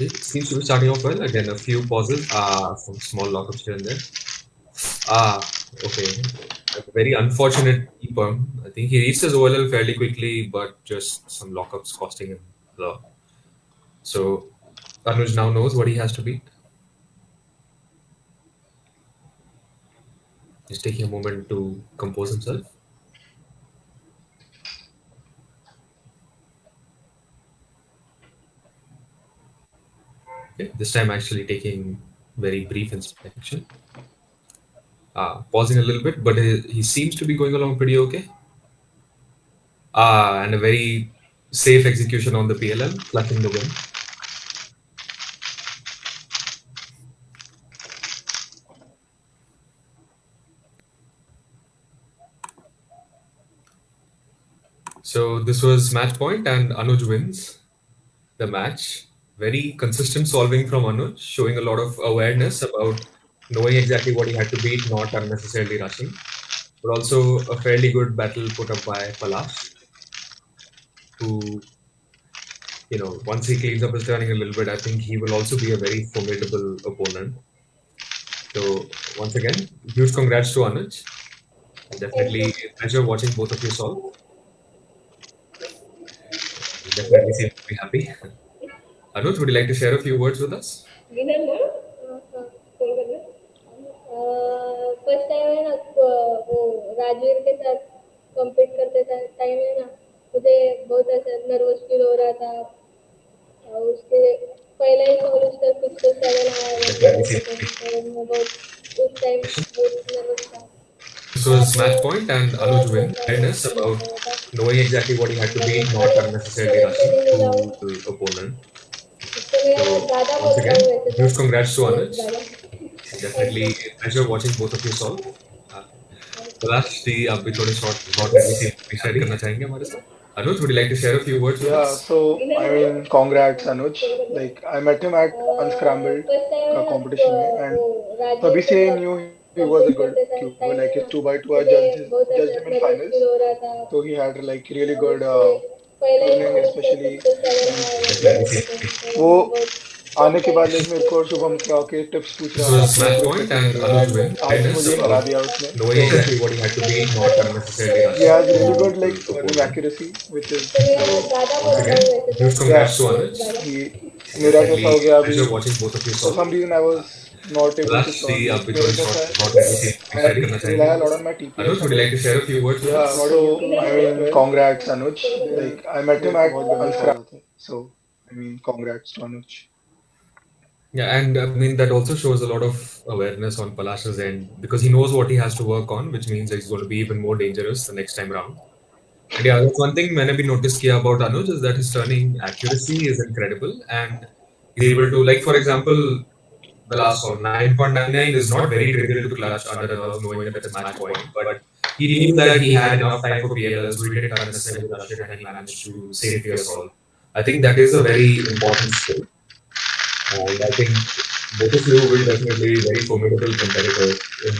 It seems to be starting off well. Again, a few pauses, some small lockups here and there. Okay. A very unfortunate E-perm. I think he reached his OLL fairly quickly, but just some lockups costing him the. So Anuj now knows what he has to beat. He's taking a moment to compose himself. Okay, this time actually taking very brief inspection. Pausing a little bit, but he seems to be going along pretty okay. And a very safe execution on the PLL, clutching the win. So this was match point, and Anuj wins the match. Very consistent solving from Anuj, showing a lot of awareness about knowing exactly what he had to beat, not unnecessarily rushing. But also a fairly good battle put up by Palash, who, once he cleans up his turning a little bit, I think he will also be a very formidable opponent. So once again, huge congrats to Anuj. Thank Definitely you. a pleasure watching both of you solve. You definitely seem to be happy. Anuj, would you like to share a few words with us? Winner ना call करना first time है ना वो राजवीर के साथ compete करते time है ना मुझे बहुत ऐसा नर्वस फील हो रहा था उसके पहले ही सॉल्व उसका 6 to 7 आया Definitely 1 seems to be second और मैं बहुत उस टाइम बहुत नर्वस था This बाद was match में point, and मेरा Anuj win. थोड़ा Awareness सा about आया था knowing exactly what he had to मैंने beat, not सारे unnecessarily 7 rushing पे नहीं to जाऊँ the opponent. तो मेरा So ज़्यादा once बोलता हूँ again, वैसे तो huge congrats to गलत Anuj. ज़्यादा thank Definitely you a pleasure watching both of you solve. Uh, Palash जी आप भी थोड़े short Yes. review share करना चाहेंगे हमारे साथ? Anuj, would you like to share a few words with us? Yeah, so winner I ना mean, congrats, Anuj. Call करना Like I met him at Unscrambled first time का है ना competition में, वो and राजवीर तभी के से साथ knew he was a compete good करते cuber. टाइम Like है his ना 2x2, I मुझे बहुत judged ऐसा him in nervous finals, feel हो रहा था so he had like really good उसके पहले ही turning, सॉल्व उसका especially. 6 to 7 And आया Definitely 1 seems like to be. Second और वो मैं बहुत उस आने के टाइम बाद like मेरे को शुभम बहुत के आके टिप्स पूछ This रहा था was कि match इम्प्रूव point, कैसे and करें, Anuj and win. आज भी Awareness मुझे ही हरा about दिया उसने. knowing So exactly what he had to मैंने beat, not सारे unnecessarily 7 he rushing पे has नहीं really to जाऊँ good like the turning opponent. accuracy, which is तो मैं So ज़्यादा once बोलता again, हूँ वैसे तो huge yeah. congrats to गलत Anuj. ज़्यादा He मेरा Definitely कैसा हो a गया अभी. pleasure watching both of you For solve. some reason I Uh, was not able to Palash, turn see, me आप भी wherever थोड़ा I बहुत मेरे को I शेयर करना rely चाहेंगे? a lot on my TPS. Anuj, would you like to share a few words with Yeah, us? so इधर I इधर mean, congrats, Anuj. Like I met him at Unscrap, so I mean, congrats to Anuj. Yeah, and I mean that also shows a lot of awareness on Palash's end because he knows what he has to work on, which means that he's going to be even more dangerous the next time around. And yeah, that's one thing मैंने भी notice किया about Anuj is that his turning accuracy is incredible and he's able to, like for example, the last one 9.99 is not very trivial to clutch under a nerve knowing that it's match point, but he knew that he had enough time for PLL, so he didn't unnecessarily rush it and he managed to save Fierce all. I think that is a very important skill, and I think both of you will definitely be very formidable competitors in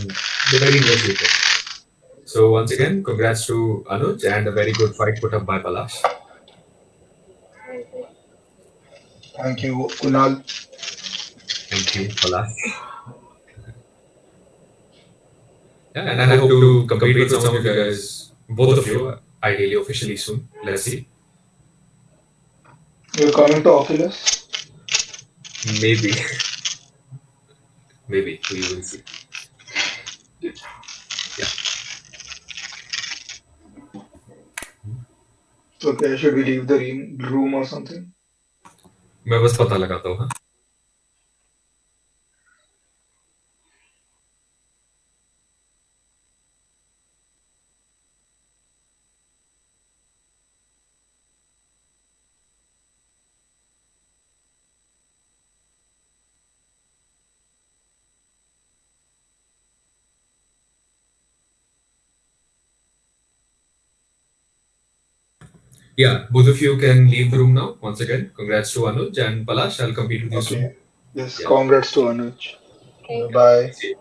the very near future. So once again, congrats to Anuj and a very good fight put up by Palash. Thank you Thank you, Kunal. Thank you, Palash. Yeah, and I hope to compete with some of you guys, both of you, ideally officially soon. Let's see. You're coming to Oculus? Maybe, maybe we will see. Yeah, Okay, should we leave the room or something? मैं बस पता लगाता हूँ. हाँ? Yeah, both of you can leave the room now. Once again, congrats to Anuj and Palash. I'll compete with you soon. Okay. Yes, Yeah. congrats to Anuj. Thank Bye. See you.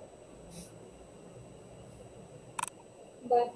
Bye